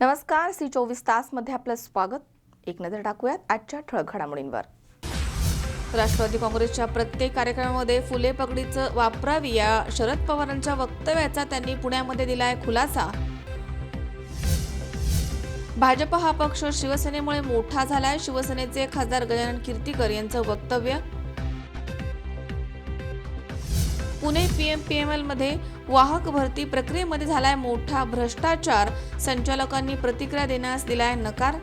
नमस्कार, सी 24 तासमध्ये आपलं स्वागत. एक नजर टाकूयात आजच्या ठळक घडामोडींवर. राष्ट्रवादी काँग्रेसच्या प्रत्येक कार्यक्रमामध्ये फुले पगडीचं वापरावी या शरद पवारांच्या वक्तव्याचा त्यांनी पुण्यामध्ये दिलाय खुलासा. भाजप हा पक्ष शिवसेनेमुळे मोठा झालाय, शिवसेनेचे खासदार गजानन कीर्तीकर यांचं वक्तव्य. पुणे पीएमपीएमएल मध्ये वाहक भरती प्रक्रियेमध्ये झालाय मोठा भ्रष्टाचार, संचालकांनी प्रतिक्रिया देण्यास दिलाय नकार.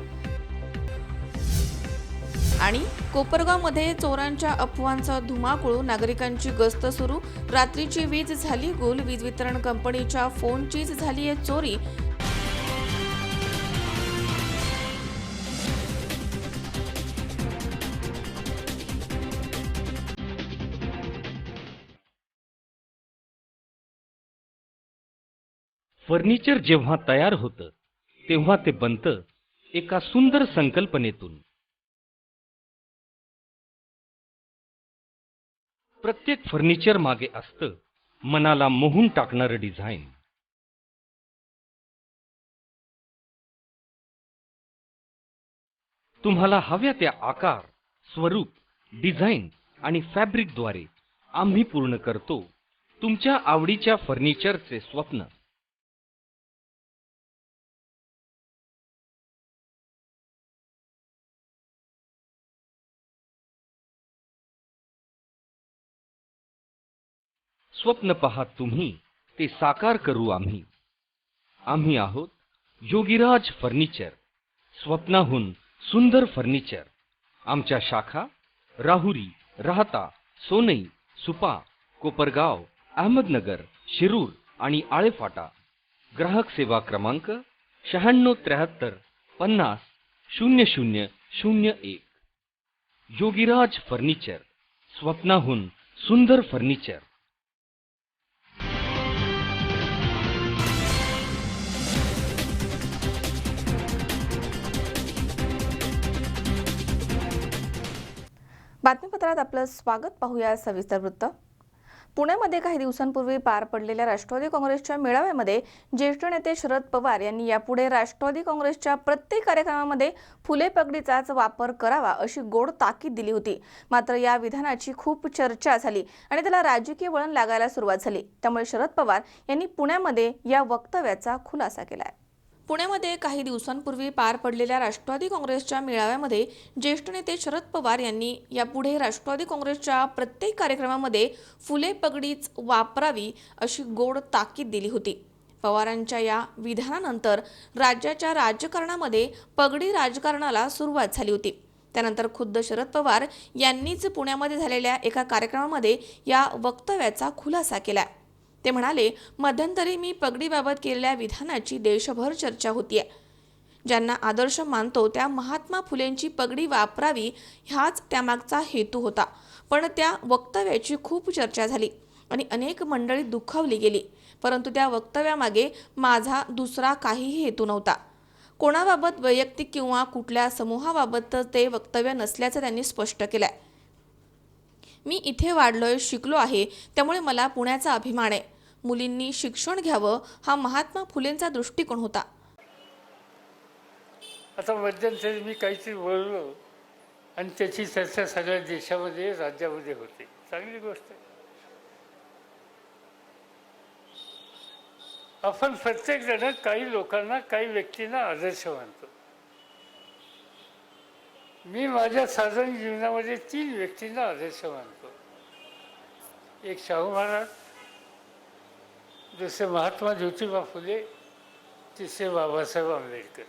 आणि कोपरगावमध्ये चोरांच्या अफवांचा धुमाकूळ, नागरिकांची गस्त सुरू, रात्रीची वीज झाली गुल, वीज वितरण कंपनीच्या फोनचीच झालीय चोरी. फर्निचर जेव्हा तयार होतं तेव्हा ते बनतं एका सुंदर संकल्पनेतून. प्रत्येक फर्निचर मागे असतं मनाला मोहून टाकणारं डिझाईन. तुम्हाला हव्या त्या आकार, स्वरूप, डिझाईन आणि फॅब्रिकद्वारे आम्ही पूर्ण करतो तुमच्या आवडीच्या फर्निचरचे स्वप्न. स्वप्न पहा तुम्ही, ते साकार करू आम्ही. आम्ही आहोत योगीराज फर्निचर, स्वप्नाहून सुंदर फर्निचर. आमच्या शाखा राहुरी, राहता, सोनई, सुपा, कोपरगाव, अहमदनगर, शिरूर आणि आळेफाटा. ग्राहक सेवा क्रमांक 9673 50 0001. योगीराज फर्निचर, स्वप्नाहून सुंदर फर्निचर. बातमीपत्रात आपलं स्वागत. पाहूया सविस्तर वृत्त. पुण्यामध्ये काही दिवसांपूर्वी पार पडलेल्या राष्ट्रवादी काँग्रेसच्या मेळाव्यामध्ये ज्येष्ठ नेते शरद पवार यांनी यापुढे राष्ट्रवादी काँग्रेसच्या प्रत्येक कार्यक्रमामध्ये फुले पगडीचाच वापर करावा अशी गोड ताकीद दिली होती. मात्र या विधानाची खूप चर्चा झाली आणि त्याला राजकीय वळण लागायला सुरुवात झाली. त्यामुळे शरद पवार यांनी पुण्यामध्ये या वक्तव्याचा खुलासा केलाय. पुण्यामध्ये काही दिवसांपूर्वी पार पडलेल्या राष्ट्रवादी काँग्रेसच्या मेळाव्यामध्ये ज्येष्ठ नेते शरद पवार यांनी यापुढे राष्ट्रवादी काँग्रेसच्या प्रत्येक कार्यक्रमामध्ये फुले पगडीच वापरावी अशी गोड ताकीद दिली होती. पवारांच्या या विधानानंतर राज्याच्या राजकारणामध्ये पगडी राजकारणाला सुरुवात झाली होती. त्यानंतर खुद्द शरद पवार यांनीच पुण्यामध्ये झालेल्या एका कार्यक्रमामध्ये या वक्तव्याचा खुलासा केलाय. ते म्हणाले, मध्यंतरी मी पगडीबाबत केलेल्या विधानाची देशभर चर्चा होतीये. ज्यांना आदर्श मानतो त्या महात्मा फुलेंची पगडी वापरावी हाच त्यामागचा हेतू होता. पण त्या वक्तव्याची खूप चर्चा झाली आणि अनेक मंडळी दुखावली गेली. परंतु त्या वक्तव्यामागे माझा दुसरा काहीही हेतू नव्हता. कोणाबाबत वैयक्तिक किंवा कुठल्या समूहाबाबत ते वक्तव्य नसल्याचं त्यांनी स्पष्ट केलंय. मी इथे वाढलोय, शिकलो आहे, त्यामुळे मला पुण्याचा अभिमान आहे. मुलींनी शिक्षण घ्यावं हा महात्मा फुलेंचा दृष्टिकोन होता. आता मध्यंतरी मी काहीतरी बोललो आणि त्याची चर्चा सगळ्या देशामध्ये, राज्यामध्ये होते. चांगली गोष्ट आहे. आपण प्रत्येक जण काही लोकांना, काही व्यक्तींना आदर्श मानतो. मी माझ्या साधारण जीवनामध्ये 3 व्यक्तींना आदर्श मानतो. एक शाहू महाराज, दुसरे महात्मा ज्योतिबा फुले, तिसरे बाबासाहेब आंबेडकर.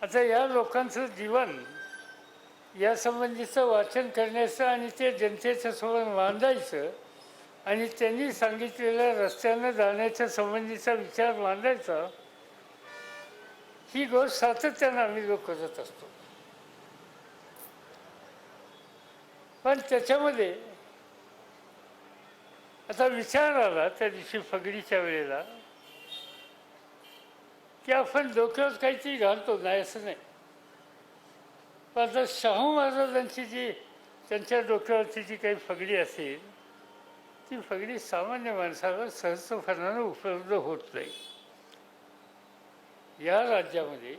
आता या लोकांचं जीवन या संबंधीचं वाचन करण्याचं आणि ते जनतेच्या समोर मांडायचं आणि त्यांनी सांगितलेल्या रस्त्यानं जाण्याच्या संबंधीचा विचार मांडायचा, ही गोष्ट सातत्यानं आम्ही लोक करत असतो. पण त्याच्यामध्ये आता विचार आला त्या दिवशी पगडीच्या वेळेला की आपण डोक्यावर काहीतरी घालतो, नाही असं नाही. पण आता शाहू महाराजांची जी त्यांच्या डोक्यावरची जी काही पगडी असेल ती पगडी सामान्य माणसाला सहजपणानं उपलब्ध होत नाही. या राज्यामध्ये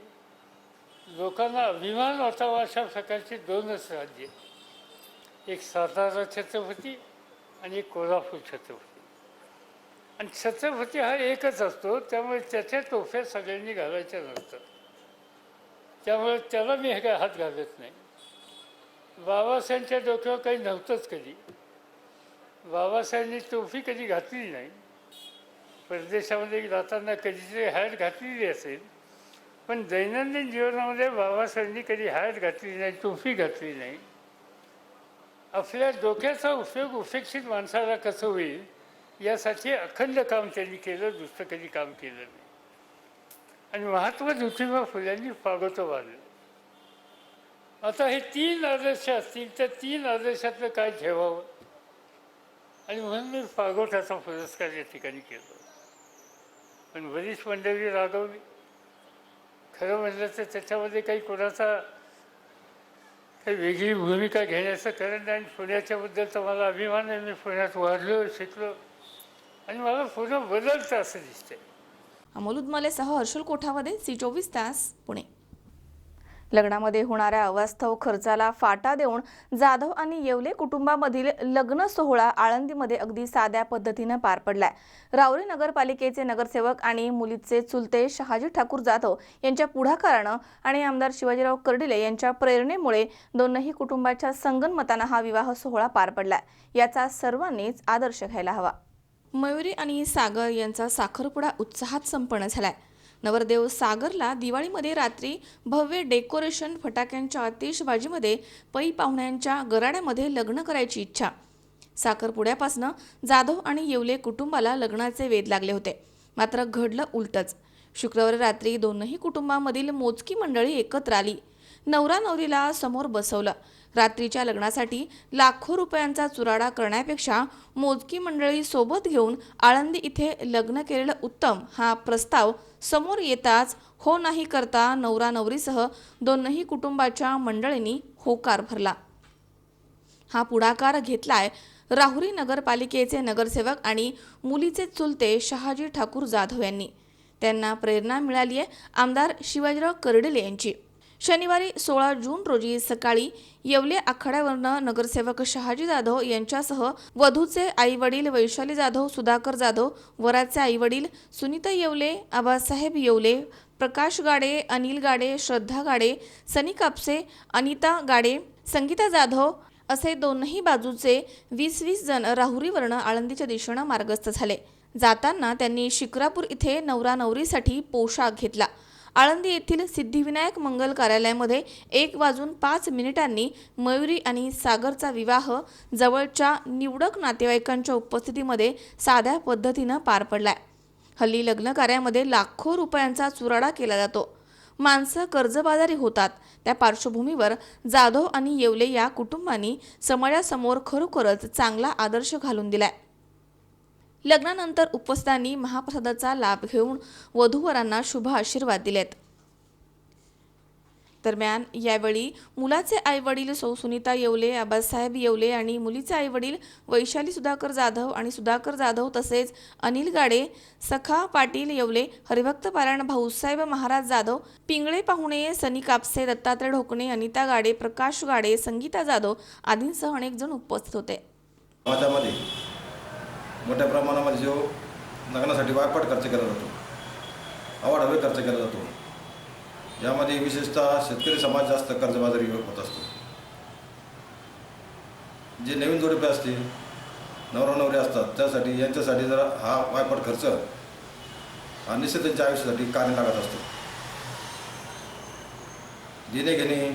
लोकांना अभिमान वाटावा अशा प्रकारचे दोनच राज्य आहेत. एक सातारा छत्रपती आणि एक कोल्हापूर छत्रपती. आणि छत्रपती हा एकच असतो, त्यामुळे त्याच्या टोप्या सगळ्यांनी घालायच्या नसतात. त्यामुळे त्याला मी हे काय हात घालत नाही. बाबासाहेबांच्या डोक्यावर काही नव्हतंच कधी. बाबासाहेबांनी टोपी कधी घातली नाही. परदेशामध्ये जाताना कधीतरी हॅट घातलेली असेल, पण दैनंदिन जीवनामध्ये बाबासाहेबांनी कधी हॅट घातली नाही, टोपी घातली नाही. आपल्या डोक्याचा उपयोग उपेक्षित माणसाला कसं होईल यासाठी अखंड काम त्यांनी केलं, दुसरं कधी काम केलं नाही. आणि महात्मा ज्योतिबा फुल्यांनी पागोटं वाढलं. आता हे 3 आदर्श असतील तर 3 आदर्शातलं काय ठेवावं, आणि म्हणून मी पागोटाचा पुरस्कार या ठिकाणी केला. पण बरीच मंडळी रागवली. खरं म्हणलं तर त्याच्यामध्ये काही कोणाचा काही वेगळी भूमिका घेण्याचं कारण नाही. पुण्याच्याबद्दल तर मला अभिमान आहे. मी पुण्यात वाढलो, शिकलो, आणि मला पुणं बदलतं असं दिसतंय. अमोल उदमलेसह हर्षल कोठावदे, C24 तास, पुणे. लग्नामध्ये होणाऱ्या अवास्तव खर्चाला फाटा देऊन जाधव आणि येवले कुटुंबामधील लग्न सोहळा आळंदीमध्ये अगदी साध्या पद्धतीनं पार पडलाय. राहुरी नगरपालिकेचे नगरसेवक आणि मुलीचे चुलते शहाजी ठाकूर जाधव यांच्या पुढाकारानं आणि आमदार शिवाजीराव कर्डिले यांच्या प्रेरणेमुळे दोनही कुटुंबाच्या संगनमतानं हा विवाह सोहळा पार पडलाय. याचा सर्वांनीच आदर्श घ्यायला हवा. मयुरी आणि सागर यांचा साखरपुडा उत्साहात संपन्न झालाय. नवरदेव सागरला दिवाळीमध्ये रात्री भव्य डेकोरेशन, फटाक्यांच्या आतिषबाजीमध्ये पै पाहुण्यांच्या गराड्यामध्ये लग्न करायची इच्छा. साखरपुड्यापासनं जाधव आणि येवले कुटुंबाला लग्नाचे वेध लागले होते. मात्र घडलं उलटच. शुक्रवारी रात्री दोनही कुटुंबामधील मोजकी मंडळी एकत्र आली. नवरा नवरीला समोर बसवलं. रात्रीच्या लग्नासाठी लाखो रुपयांचा चुराडा करण्यापेक्षा मोजकी मंडळी सोबत घेऊन आळंदी इथे लग्न केलेलं उत्तम, हा प्रस्ताव समोर येताच हो नाही करता नवरा नवरीसह दोनही कुटुंबाच्या मंडळींनी होकार भरला. हा पुढाकार घेतलाय राहुरी नगरपालिकेचे नगरसेवक आणि मुलीचे चुलते शहाजी ठाकूर जाधव यांनी. त्यांना प्रेरणा मिळाली आहे आमदार शिवाजीराव कर्डिले यांची. शनिवारी 16 जून रोजी सकाळी येवले आखाड्यावरनं नगरसेवक शहाजी जाधव यांच्यासह वधूचे आईवडील वैशाली जाधव, सुधाकर जाधव, वराचे आईवडील सुनीता येवले, आबासाहेब येवले, प्रकाश गाडे, अनिल गाडे, श्रद्धा गाडे, सनी कापसे, अनिता गाडे, संगीता जाधव असे दोनही बाजूचे 20-20 जण राहुरीवरनं आळंदीच्या दिशेनं मार्गस्थ झाले. जाताना त्यांनी शिक्रापूर इथे नवरा नवरीसाठी पोशाख घेतला. आळंदी येथील सिद्धिविनायक मंगल कार्यालयामध्ये 1:05 मयुरी आणि सागरचा विवाह जवळच्या निवडक नातेवाईकांच्या उपस्थितीमध्ये साध्या पद्धतीनं पार पडलाय. हल्ली लग्न कार्यामध्ये लाखो रुपयांचा चुराडा केला जातो. माणसं कर्जबाजारी होतात. त्या पार्श्वभूमीवर जाधव आणि येवले या कुटुंबांनी समाजासमोर खरोखरच चांगला आदर्श घालून दिलाय. लग्नानंतर उपस्थितांनी महाप्रसादाचा लाभ घेऊन वधूवरांना शुभ आशीर्वाद दिलेत. दरम्यान यावेळी मुलाचे आईवडील सौ सुनीता येवले, आबासाहेब येवले आणि मुलीचे आईवडील वैशाली सुधाकर जाधव आणि सुधाकर जाधव तसेच अनिल गाडे, सखा पाटील येवले, हरिभक्त पारायण भाऊसाहेब महाराज जाधव, पिंगळे पाहुणे, सनी कापसे, दत्तात्रय ढोकणे, अनिता गाडे, प्रकाश गाडे, संगीता जाधव आदींसह अनेक जण उपस्थित होते. मोठ्या प्रमाणामध्ये जो लग्नासाठी वायपाट खर्च केला जातो, अवाढव्य खर्च केला जातो, यामध्ये विशेषतः शेतकरी समाज जास्त कर्जबाजारी होत असतो. जे नवीन जोडपे असतील, नवरा नवरी असतात, त्यासाठी यांच्यासाठी जर हा वायपाट खर्च हा निश्चित त्यांच्या आयुष्यासाठी कार्य लागत असतो. देणे घेणे,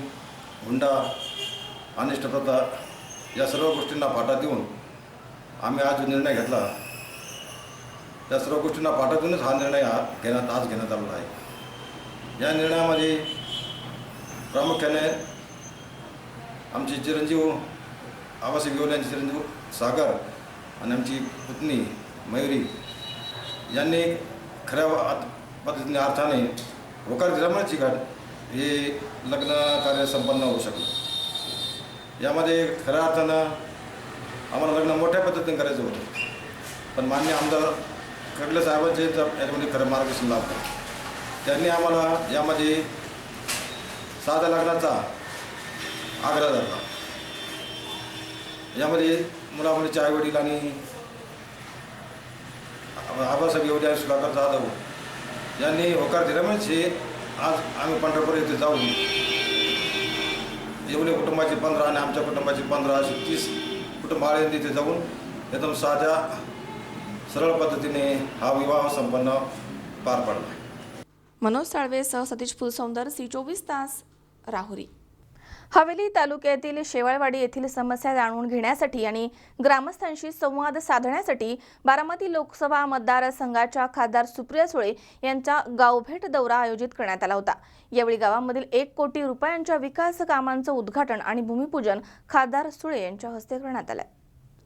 हुंडा, अनिष्ट प्रथा या सर्व गोष्टींना फाटा देऊन आम्ही आज जो निर्णय घेतला, त्या सर्व गोष्टींना फाटा देऊनच हा निर्णय घेण्यात आलेला आहे. या निर्णयामध्ये प्रामुख्याने आमचे चिरंजीव आबासाहेब येवले यांचे चिरंजीव सागर आणि आमची पत्नी मयुरी यांनी खऱ्या पद्धतीने अर्थाने होकार दिल्यामुळेच हे लग्न कार्य संपन्न होऊ शकलं. यामध्ये खऱ्या अर्थानं आम्हाला लग्न मोठ्या पद्धतीने करायचं होतं, पण माननीय आमदार कर्डिले साहेबांचे याच्यामध्ये खरं मार्गदर्शन लाभलं. त्यांनी आम्हाला यामध्ये साध्या लग्नाचा आग्रह धरला. यामध्ये मुलामुलीचे आईवडील आणि आबासाहेब येवले आणि सुधाकर जाधव यांनी होकार दिल्यामुळे आज आम्ही पंढरपूर येथे जाऊन येवले कुटुंबाचे 15 आणि आमच्या कुटुंबाचे 15 असे 30 कुटुंब आळे तिथे जाऊन एकदम साध्या सरळ पद्धतीने हा विवाह संपन्न पार पडला. मनोज साळवेसह सतीश फुलसौंदर, C24 तास, राहुरी. हवेली तालुक्यातील शेवाळवाडी येथील समस्या जाणून घेण्यासाठी आणि ग्रामस्थांशी संवाद साधण्यासाठी बारामती लोकसभा मतदारसंघाच्या खासदार सुप्रिया सुळे यांचा गावभेट दौरा आयोजित करण्यात आला होता. यावेळी गावामधील 1 कोटी रुपयांच्या विकास कामांचं उद्घाटन आणि भूमिपूजन खासदार सुळे यांच्या हस्ते करण्यात आलं.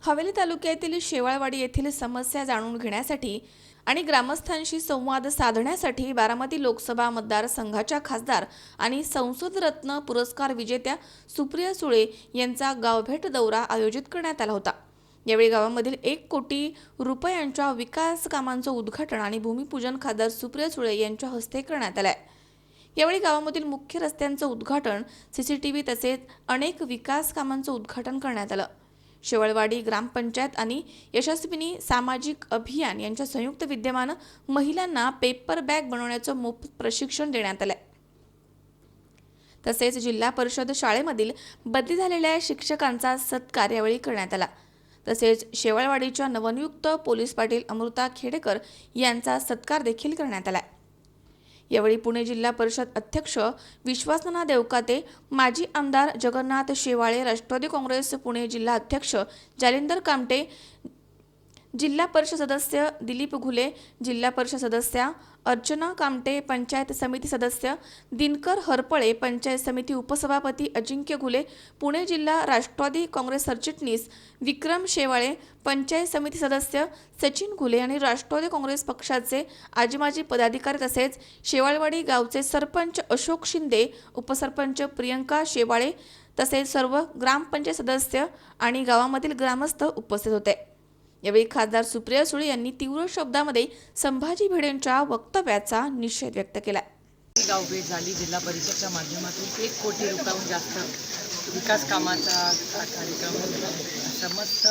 हवेली तालुक्यातील शेवाळवाडी येथील समस्या जाणून घेण्यासाठी आणि ग्रामस्थांशी संवाद साधण्यासाठी बारामती लोकसभा मतदारसंघाच्या खासदार आणि संसद रत्न पुरस्कार विजेत्या सुप्रिया सुळे यांचा गावभेट दौरा आयोजित करण्यात आला होता. यावेळी गावामधील 1 कोटी रुपयांच्या विकास कामांचं उद्घाटन आणि भूमिपूजन खासदार सुप्रिया सुळे यांच्या हस्ते करण्यात आलं. यावेळी गावामधील मुख्य रस्त्यांचं उद्घाटन, CCTV तसेच अनेक विकास कामांचं उद्घाटन करण्यात आलं. शेवाळवाडी ग्रामपंचायत आणि यशस्विनी सामाजिक अभियान यांच्या संयुक्त विद्यमानं महिलांना पेपर बॅग बनवण्याचं मोफत प्रशिक्षण देण्यात आलं. तसेच जिल्हा परिषद शाळेमधील बदली झालेल्या शिक्षकांचा सत्कार यावेळी करण्यात आला. तसेच शेवाळवाडीच्या नवनियुक्त पोलीस पाटील अमृता खेडेकर यांचा सत्कार देखील करण्यात आला. यावेळी पुणे जिल्हा परिषद अध्यक्ष विश्वासनाना देवकाते, माजी आमदार जगन्नाथ शेवाळे, राष्ट्रवादी काँग्रेस पुणे जिल्हा अध्यक्ष जालिंदर कामटे, जिल्हा परिषद सदस्य दिलीप घुले, जिल्हा परिषद सदस्या अर्चना कामटे, पंचायत समिती सदस्य दिनकर हरपळे, पंचायत समिती उपसभापती अजिंक्य घुले, पुणे जिल्हा राष्ट्रवादी काँग्रेस सरचिटणीस विक्रम शेवाळे, पंचायत समिती सदस्य सचिन घुले आणि राष्ट्रवादी काँग्रेस पक्षाचे आजीमाजी पदाधिकारी तसेच शेवाळवाडी गावचे सरपंच अशोक शिंदे, उपसरपंच प्रियंका शेवाळे तसेच सर्व ग्रामपंचायत सदस्य आणि गावामधील ग्रामस्थ उपस्थित होते. यावेळी खासदार सुप्रिया सुळे यांनी तीव्र शब्दामध्ये संभाजी भिडेंच्या वक्तव्याचा निषेध व्यक्त केला. गावभेट झाली. जिल्हा परिषदच्या माध्यमातून 1 कोटी रुपयाहून जास्त विकास कामाचा कार्यक्रम. समस्त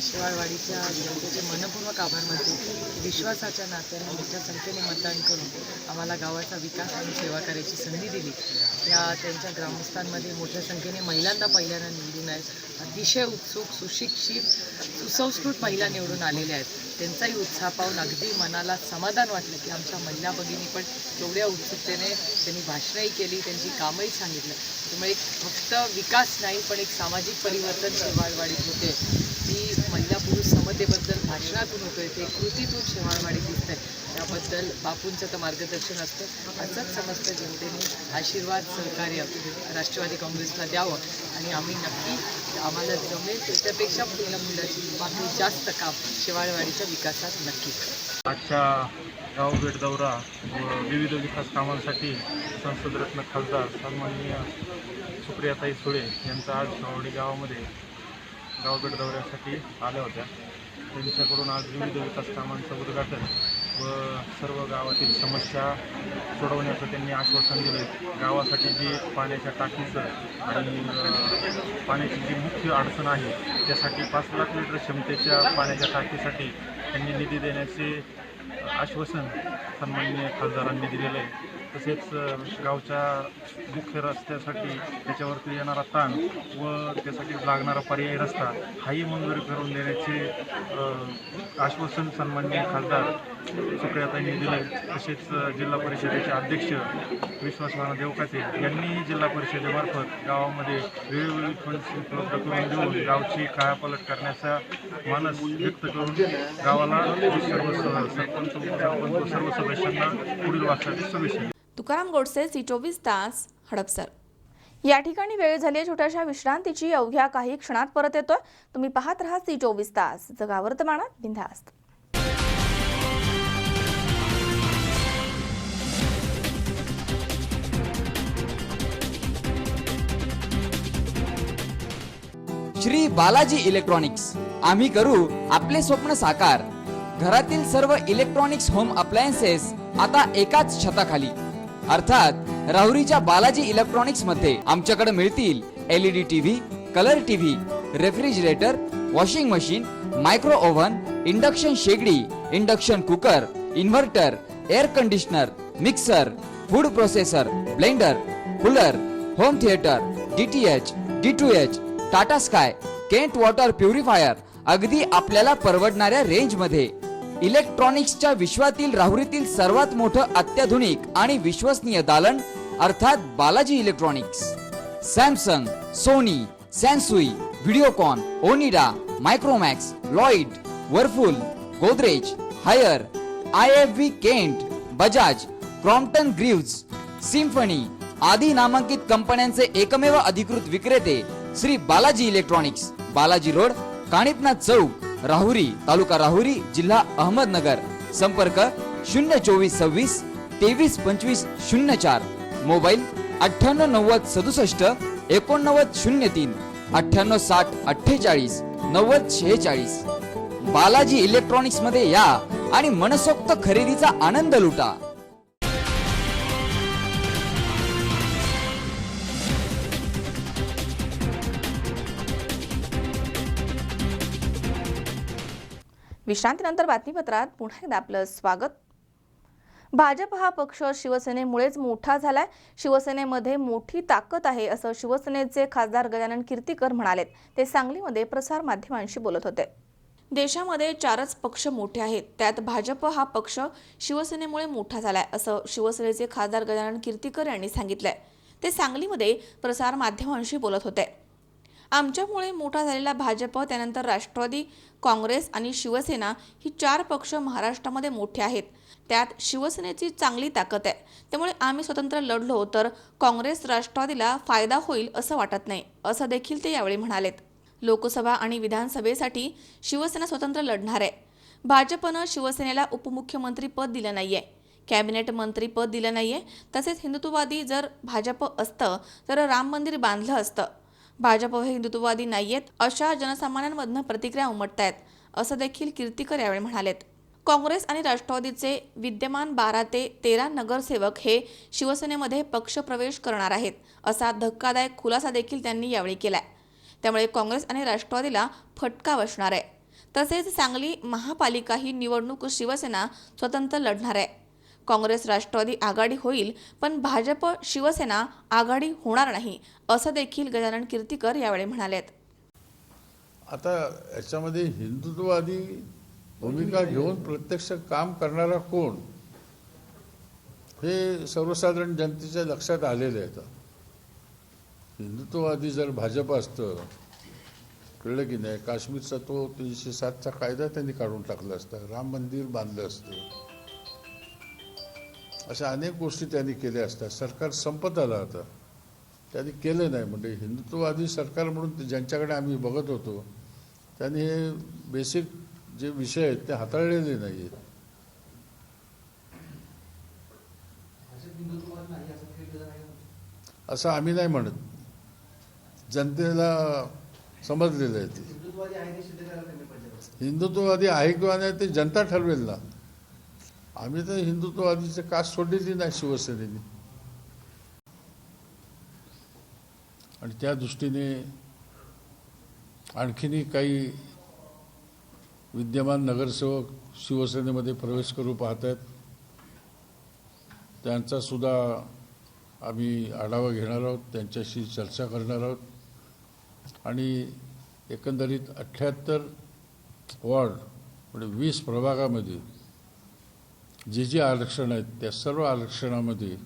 शेवाळवाडीच्या जनतेचे मनपूर्वक आभार मानतो. विश्वासाच्या नात्याने मोठ्या संख्येने मतदान करून आम्हाला गावाचा विकास आणि सेवा करायची संधी दिली. या त्यांच्या ग्रामस्थांमध्ये मोठ्या संख्येने महिलांना पहिल्यांदा निवडून आहेत. अतिशय उत्सुक, सुशिक्षित, सुसंस्कृत महिला निवडून आलेल्या आहेत. त्यांचाही उत्साह पाहून अगदी मनाला समाधान वाटलं की आमच्या महिला भगिनी पण एवढ्या उत्सुकतेने त्यांनी भाषणंही केली, त्यांची कामंही सांगितलं. त्यामुळे फक्त विकास नाही पण एक सामाजिक परिवर्तन शेवाळवाडीत होते. ती महिला पुरुष समतेबद्दल भाषणातून होतोय, ते कृतीतून शेवाळवाडीत दिसतंय. त्याबद्दल बापूंचं तर मार्गदर्शन असतं. असंच समस्त जनतेने आशीर्वाद, सहकार्य राष्ट्रवादी काँग्रेसला द्यावं आणि आम्ही नक्की आम्हाला जमेल त्याच्यापेक्षा बाकी जास्त काम शेवाळवाडीच्या विकासात नक्की. आजच्या गावभेट दौरा व विविध विकास कामांसाठी संसदरत्न खासदार सन्माननीय सुप्रियाताई सुळे यांचा आज शेवाळवाडी गावामध्ये गावभेट दौऱ्यासाठी आल्या होत्या. त्यांच्याकडून आज विविध विकास कामांचं उद्घाटन व सर्व गावातील समस्या सोडवण्याचं त्यांनी आश्वासन दिले. गावासाठी जी पाण्याच्या टाकीचं आणि पाण्याची जी मुख्य अडचण आहे त्यासाठी 5 लाख लिटर क्षमतेच्या पाण्याच्या टाकीसाठी त्यांनी निधी देण्याचे आश्वासन सन्माननीय खासदारांनी दिलेलं आहे. तसेच गावच्या मुख्य रस्त्यासाठी त्याच्यावरती येणारा ताण व त्यासाठी लागणारा पर्यायी रस्ता हाही मंजुरी करून देण्याचे आश्वासन सन्माननीय खासदार सुप्रियाताईंनी दिलं आहे. तसेच जिल्हा परिषदेचे अध्यक्ष विश्वासनाना देवकाते यांनी जिल्हा परिषदेमार्फत गावामध्ये वेळोवेळी फंड्स उपलब्ध करून देऊन गावची कायापालट करण्याचा मानस व्यक्त करून गावाला सर्व सरपंच उपसरपंच सर्व सदस्यांना पुढील वाटचालीस शुभेच्छा. तुकाराम गोडसे, C24 तास, हडपसर. या ठिकाणी वेळ झाली आहे छोट्याशा विश्रांतीची. अवघ्या काही क्षणात परत येतोय. तुम्ही पाहत राहा C24 तास, जगा वर्तमानात बिनधास्त. श्री बालाजी इलेक्ट्रॉनिक्स, आम्ही करू आपले स्वप्न साकार. घरातील सर्व इलेक्ट्रॉनिक्स होम अप्लायन्सेस आता एकाच छताखाली, अर्थात राहुरीच्या बालाजी इलेक्ट्रॉनिक्स मध्ये आमच्याकडे मिळतील LED TV, colour TV, refrigerator, washing machine, micro oven, induction शेगडी, induction cooker, inverter, air conditioner, mixer, food processor, blender, cooler, home theatre, DTH, D2H, Tata sky, Kent water purifier अगदी आपल्याला परवडणाऱ्या रेंज मध्ये. इलेक्ट्रॉनिक्सच्या विश्वातील राहुरीतील सर्वात मोठं अत्याधुनिक आणि विश्वसनीय दालन अर्थात Balaji electronics. Samsung, Sony, Sansui, Videocon, Onida, Micromax, Lloyd, Whirlpool, Godrej, Haier, IFB Kent, Bajaj, Crompton Greaves, Symphony आदी नामांकित कंपन्यांचे एकमेव अधिकृत विक्रेते श्री बालाजी इलेक्ट्रॉनिक्स, बालाजी रोड, काणिपनाथ चौक, राहुरी, तालुका राहुरी, जिल्हा अहमदनगर. संपर्क 02426 232504. मोबाईल 989067 8903 9860 48 9046. बालाजी इलेक्ट्रॉनिक्स मध्ये या आणि मनसोक्त खरेदीचा आनंद लुटा. विश्रांतीनंतर बातमीपत्रात पुन्हा एकदा आपलं स्वागत. भाजप हा पक्ष शिवसेनेमुळेच मोठा झालाय. शिवसेनेमध्ये मोठी ताकद आहे असं शिवसेनेचे खासदार गजानन कीर्तीकर म्हणालेत. ते सांगलीमध्ये प्रसार माध्यमांशी बोलत होते. देशामध्ये 4च पक्ष मोठे आहेत, त्यात भाजप हा पक्ष शिवसेनेमुळे मोठा झालाय असं शिवसेनेचे खासदार गजानन कीर्तीकर यांनी सांगितलंय. ते सांगलीमध्ये प्रसार माध्यमांशी बोलत होते. आमच्यामुळे मोठा झालेला भाजप, त्यानंतर राष्ट्रवादी काँग्रेस आणि शिवसेना ही 4 पक्ष महाराष्ट्रामध्ये मोठे आहेत. त्यात शिवसेनेची चांगली ताकद आहे. त्यामुळे आम्ही स्वतंत्र लढलो तर काँग्रेस राष्ट्रवादीला फायदा होईल असं वाटत नाही, असं देखील ते यावेळी म्हणालेत. लोकसभा आणि विधानसभेसाठी शिवसेना स्वतंत्र लढणार आहे. भाजपनं शिवसेनेला उपमुख्यमंत्री पद दिलं नाहीये, कॅबिनेट मंत्री पद दिलं नाहीये. तसेच हिंदुत्ववादी जर भाजप असतं तर राम मंदिर बांधलं असतं. भाजप हे हिंदुत्ववादी नाहीयेत अशा जनसामान्यांमधनं प्रतिक्रिया उमटतायत, असं देखील कीर्तीकर यावेळी म्हणालेत. काँग्रेस आणि राष्ट्रवादीचे विद्यमान 12 ते 13 नगरसेवक हे शिवसेनेमध्ये पक्षप्रवेश करणार आहेत, असा धक्कादायक खुलासा देखील त्यांनी यावेळी केलाय. त्यामुळे काँग्रेस आणि राष्ट्रवादीला फटका बसणार आहे. तसेच सांगली महापालिका ही निवडणूक शिवसेना स्वतंत्र लढणार आहे. काँग्रेस राष्ट्रवादी आघाडी होईल, पण भाजप शिवसेना आघाडी होणार नाही, असं देखील गजानन कीर्तीकर यावेळी म्हणालेत. आता याच्यामध्ये हिंदुत्ववादी भूमिका घेऊन प्रत्यक्ष काम करणारा कोण हे सर्वसाधारण जनतेच्या लक्षात आलेलं आहे. हिंदुत्ववादी जर भाजप असतं, कळलं की नाही, काश्मीरचा तो 307चा कायदा त्यांनी काढून टाकला असता, राम मंदिर बांधलं असतं, अशा अनेक गोष्टी त्यांनी केल्या असतात. सरकार संपत आलं आता, त्यांनी केलं नाही. म्हणजे हिंदुत्ववादी सरकार म्हणून ज्यांच्याकडे आम्ही बघत होतो त्यांनी हे बेसिक जे विषय आहेत ते हाताळलेले नाही आहेत. असं आम्ही नाही म्हणत, जनतेला समजलेलं आहे. ते हिंदुत्ववादी आहे किंवा नाही ते जनता ठरवेल ना. आम्ही तर हिंदुत्ववादीची कास सोडलेली नाही शिवसेनेने. आणि त्या दृष्टीने आणखीनही काही विद्यमान नगरसेवक शिवसेनेमध्ये प्रवेश करू पाहतात. त्यांचा सुद्धा आम्ही आढावा घेणार आहोत, त्यांच्याशी चर्चा करणार आहोत. आणि एकंदरीत 78 वॉर्ड म्हणजे 20 प्रभागामध्ये जे आरक्षण आहेत त्या सर्व आरक्षणामध्ये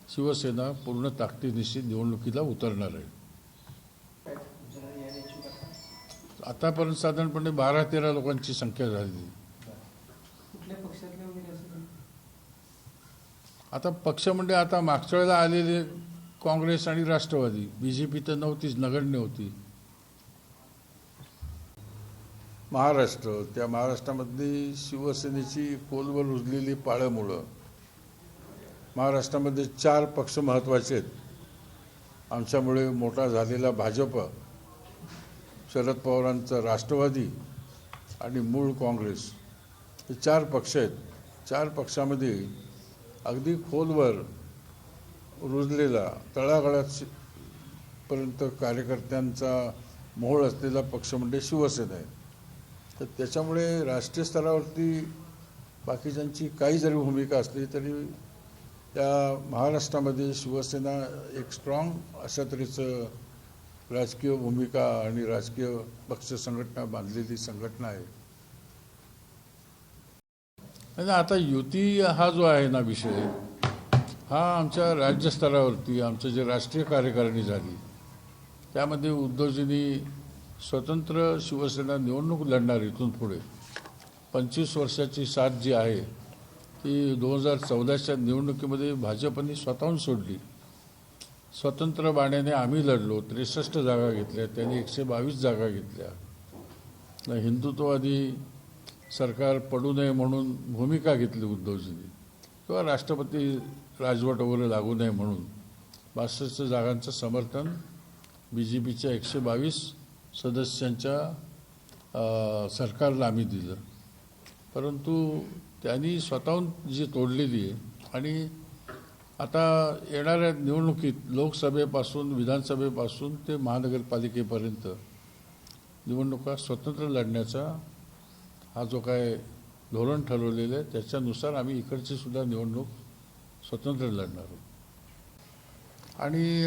शिवसेना पूर्ण ताकदीनिशी निवडणुकीला उतरणार आहे. आतापर्यंत साधारणपणे 12-13 लोकांची संख्या झाली. आता पक्ष म्हणजे आता मागच्या वेळेला आलेले काँग्रेस आणि राष्ट्रवादी, BJP तर नव्हतीच, नगण्य होती. महाराष्ट्र, त्या महाराष्ट्रामधली शिवसेनेची खोलवर रुजलेली पाळंमुळं महाराष्ट्रामध्ये 4 पक्ष महत्त्वाचे आहेत. आमच्यामुळे मोठा झालेला भाजप, शरद पवारांचा राष्ट्रवादी आणि मूळ काँग्रेस हे 4 पक्ष आहेत. 4 पक्षामध्ये अगदी खोलवर रुजलेला तळागाळात पर्यंत कार्यकर्त्यांचा मोहोळ असलेला पक्ष म्हणजे शिवसेना आहे. तर त्याच्यामुळे राष्ट्रीय स्तरावरती बाकीच्यांची काही जरी भूमिका असली तरी त्या महाराष्ट्रामध्ये शिवसेना एक स्ट्रॉंग अशा तऱ्हेचं राजकीय भूमिका आणि राजकीय पक्ष संघटना बांधलेली संघटना आहे. आणि आता युती हा जो आहे ना विषय, हा आमच्या राज्यस्तरावरती आमचं जे राष्ट्रीय कार्यकारिणी झाली त्यामध्ये उद्धवजींनी स्वतंत्र शिवसेना निवडणूक लढणार इथून पुढे 25 वर्षाची साथ जी आहे ती 2014च्या निवडणुकीमध्ये भाजपने स्वतःहून सोडली. स्वतंत्र बाण्याने आम्ही लढलो, 63 जागा घेतल्या, त्यांनी 122 जागा घेतल्या. हिंदुत्ववादी सरकार पडू नये म्हणून भूमिका घेतली उद्धवजींनी, किंवा राष्ट्रपती राजवट वगैरे लागू नये म्हणून 62 जागांचं समर्थन BJPच्या 122 सदस्यांच्या सरकारला आम्ही दिलं. परंतु त्यांनी स्वतःहून जी तोडलेली आहे आणि आता येणाऱ्या निवडणुकीत लोकसभेपासून विधानसभेपासून ते महानगरपालिकेपर्यंत निवडणुका स्वतंत्र लढण्याचा हा जो काय धोरण ठरवलेलं आहे त्याच्यानुसार आम्ही इकडची सुद्धा निवडणूक स्वतंत्र लढणार आहोत. आणि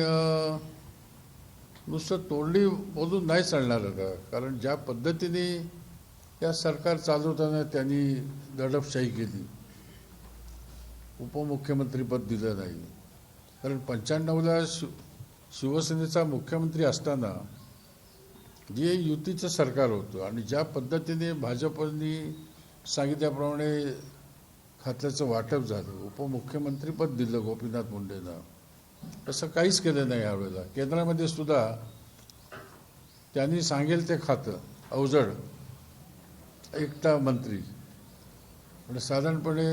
नुसतं तोडणी बोलून नाही चालणार आता, कारण ज्या पद्धतीने या सरकार चालवताना त्यांनी दडपशाही केली, उपमुख्यमंत्रीपद दिलं नाही. कारण 95ला शिवसेनेचा मुख्यमंत्री असताना जे युतीचं सरकार होतं आणि ज्या पद्धतीने भाजपनी सांगितल्याप्रमाणे खात्याचं वाटप झालं, उपमुख्यमंत्रीपद दिलं गोपीनाथ मुंडेंना, तसं काहीच केलं नाही यावेळेला. केंद्रामध्ये सुद्धा त्यांनी सांगेल ते खातं अवजड एकटा मंत्री, म्हणजे साधारणपणे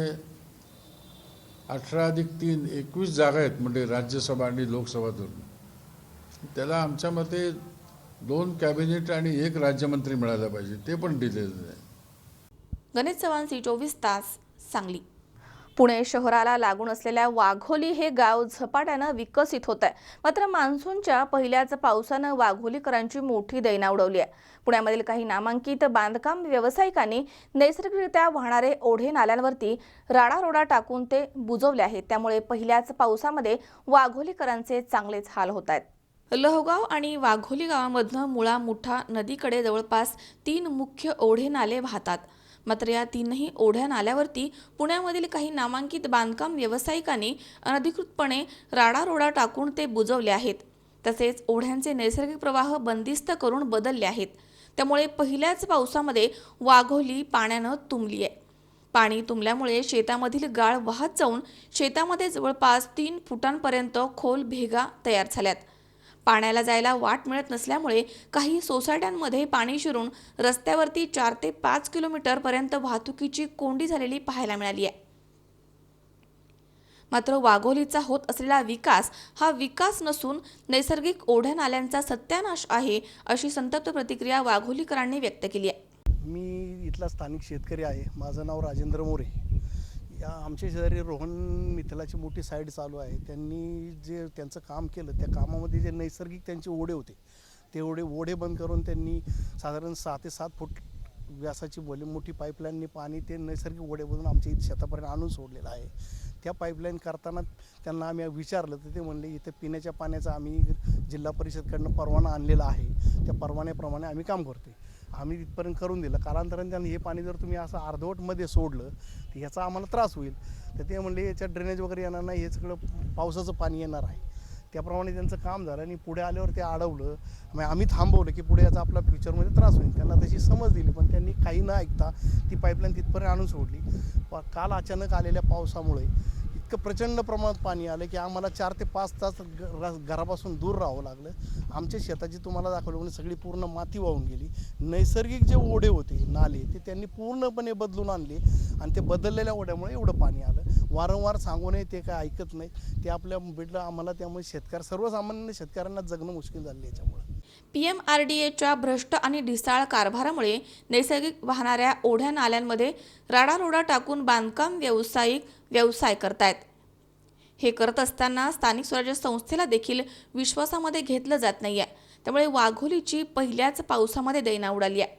18+3 21 जागा आहेत म्हणजे राज्यसभा आणि लोकसभा धरून. त्याला आमच्या मते 2 कॅबिनेट आणि 1 राज्यमंत्री मिळायला पाहिजे, ते पण दिलेलं नाही. गणेश चव्हाण, C24 तास, सांगली. पुणे शहराला लागून असलेल्या वाघोली हे गाव झपाट्यानं विकसित होत आहे. मात्र मान्सूनच्या पहिल्याच पावसानं वाघोलीकरांची मोठी दैना उडवली आहे. पुण्यामधील काही नामांकित बांधकाम व्यावसायिकांनी नैसर्गिकरित्या वाहणारे ओढे नाल्यांवरती राडारोडा टाकून ते बुजवले आहेत. त्यामुळे पहिल्याच पावसामध्ये वाघोलीकरांचे चांगलेच हाल होत आहेत. लहोगाव आणि वाघोली गावामधनं मुळा मुठा नदीकडे जवळपास 3 मुख्य ओढे नाले वाहतात. मात्र या 3ही ओढ्या नाल्यावरती पुण्यामधील काही नामांकित बांधकाम व्यावसायिकांनी अनधिकृतपणे राडारोडा टाकून ते बुजवले आहेत. तसेच ओढ्यांचे नैसर्गिक प्रवाह बंदिस्त करून बदलले आहेत. त्यामुळे पहिल्याच पावसामध्ये वाघोली पाण्यानं तुंबली आहे. पाणी तुंबल्यामुळे शेतामधील गाळ वाहत जाऊन शेतामध्ये जवळपास 3 फुटांपर्यंत खोल भेगा तयार झाल्यात. पाण्याला जायला वाट मिळत नसल्यामुळे काही सोसायट्यांमध्ये पाणी शिरून रस्त्यावरती 4 ते 5 किलोमीटरपर्यंत वाहतुकीची कोंडी झालेली पाहायला मिळाली आहे. मात्र वाघोलीचा होत असलेला विकास हा विकास नसून नैसर्गिक ओढ्या नाल्यांचा सत्यानाश आहे, अशी संतप्त प्रतिक्रिया वाघोलीकरांनी व्यक्त केली आहे. मी इथला स्थानिक शेतकरी आहे. माझं नाव राजेंद्र मोरे. या आमच्या शेजारी रोहन मिथलाची मोठी साईड चालू आहे. त्यांनी जे त्यांचं काम केलं त्या कामामध्ये जे नैसर्गिक त्यांचे ओढे होते ते ओढे बंद करून त्यांनी साधारण 6 ते 7 फूट व्यासाची मोठी पाईपलाईननी पाणी ते नैसर्गिक ओढेमधून आमच्या इथे शेतापर्यंत आणून सोडलेलं आहे. त्या पाईपलाईन करताना त्यांना आम्ही विचारलं तर ते म्हणले इथे पिण्याच्या पाण्याचा आम्ही जिल्हा परिषदकडनं परवाना आणलेला आहे, त्या परवान्याप्रमाणे आम्ही काम करतो. आम्ही तिथपर्यंत करून दिलं. कालांतराने त्यांनी हे पाणी जर तुम्ही असं अर्धवटमध्ये सोडलं तर ह्याचा आम्हाला त्रास होईल. तर ते म्हणले याच्यात ड्रेनेज वगैरे येणार नाही, हे सगळं पावसाचं पाणी येणार आहे. त्याप्रमाणे त्यांचं काम झालं आणि पुढे आल्यावर ते अडवलं. मग आम्ही थांबवलं की पुढे याचा आपला फ्युचरमध्ये त्रास होईल. त्यांना तशी समज दिली, पण त्यांनी काही न ऐकता ती पाईपलाईन तिथपर्यंत आणून सोडली. काल अचानक आलेल्या पावसामुळे इतकं प्रचंड प्रमाणात पाणी आलं की आम्हाला 4 ते 5 तास घरापासून दूर राहावं लागलं. आमच्या शेताची तुम्हाला दाखवलं म्हणजे सगळी पूर्ण माती वाहून गेली. नैसर्गिक जे ओढे होते नाले ते त्यांनी पूर्णपणे बदलून आणले आणि ते बदललेल्या ओढ्यामुळे एवढं पाणी आलं. वारंवार सांगूनही ते काय ऐकत नाही. ते आपल्या भेटलं आम्हाला. त्यामुळे सर्वसामान्य शेतकऱ्यांना जगणं मुश्किल झालं याच्यामुळे. PMRDAच्या भ्रष्ट आणि ढिसाळ कारभारामुळे नैसर्गिक वाहणाऱ्या ओढ्या नाल्यांमध्ये राडारोडा टाकून बांधकाम व्यावसायिक व्यवसाय करतायत. हे करत असताना स्थानिक स्वराज्य संस्थेला देखील विश्वासामध्ये घेतलं जात नाहीये. त्यामुळे वाघोलीची पहिल्याच पावसामध्ये दैना उडाली आहे,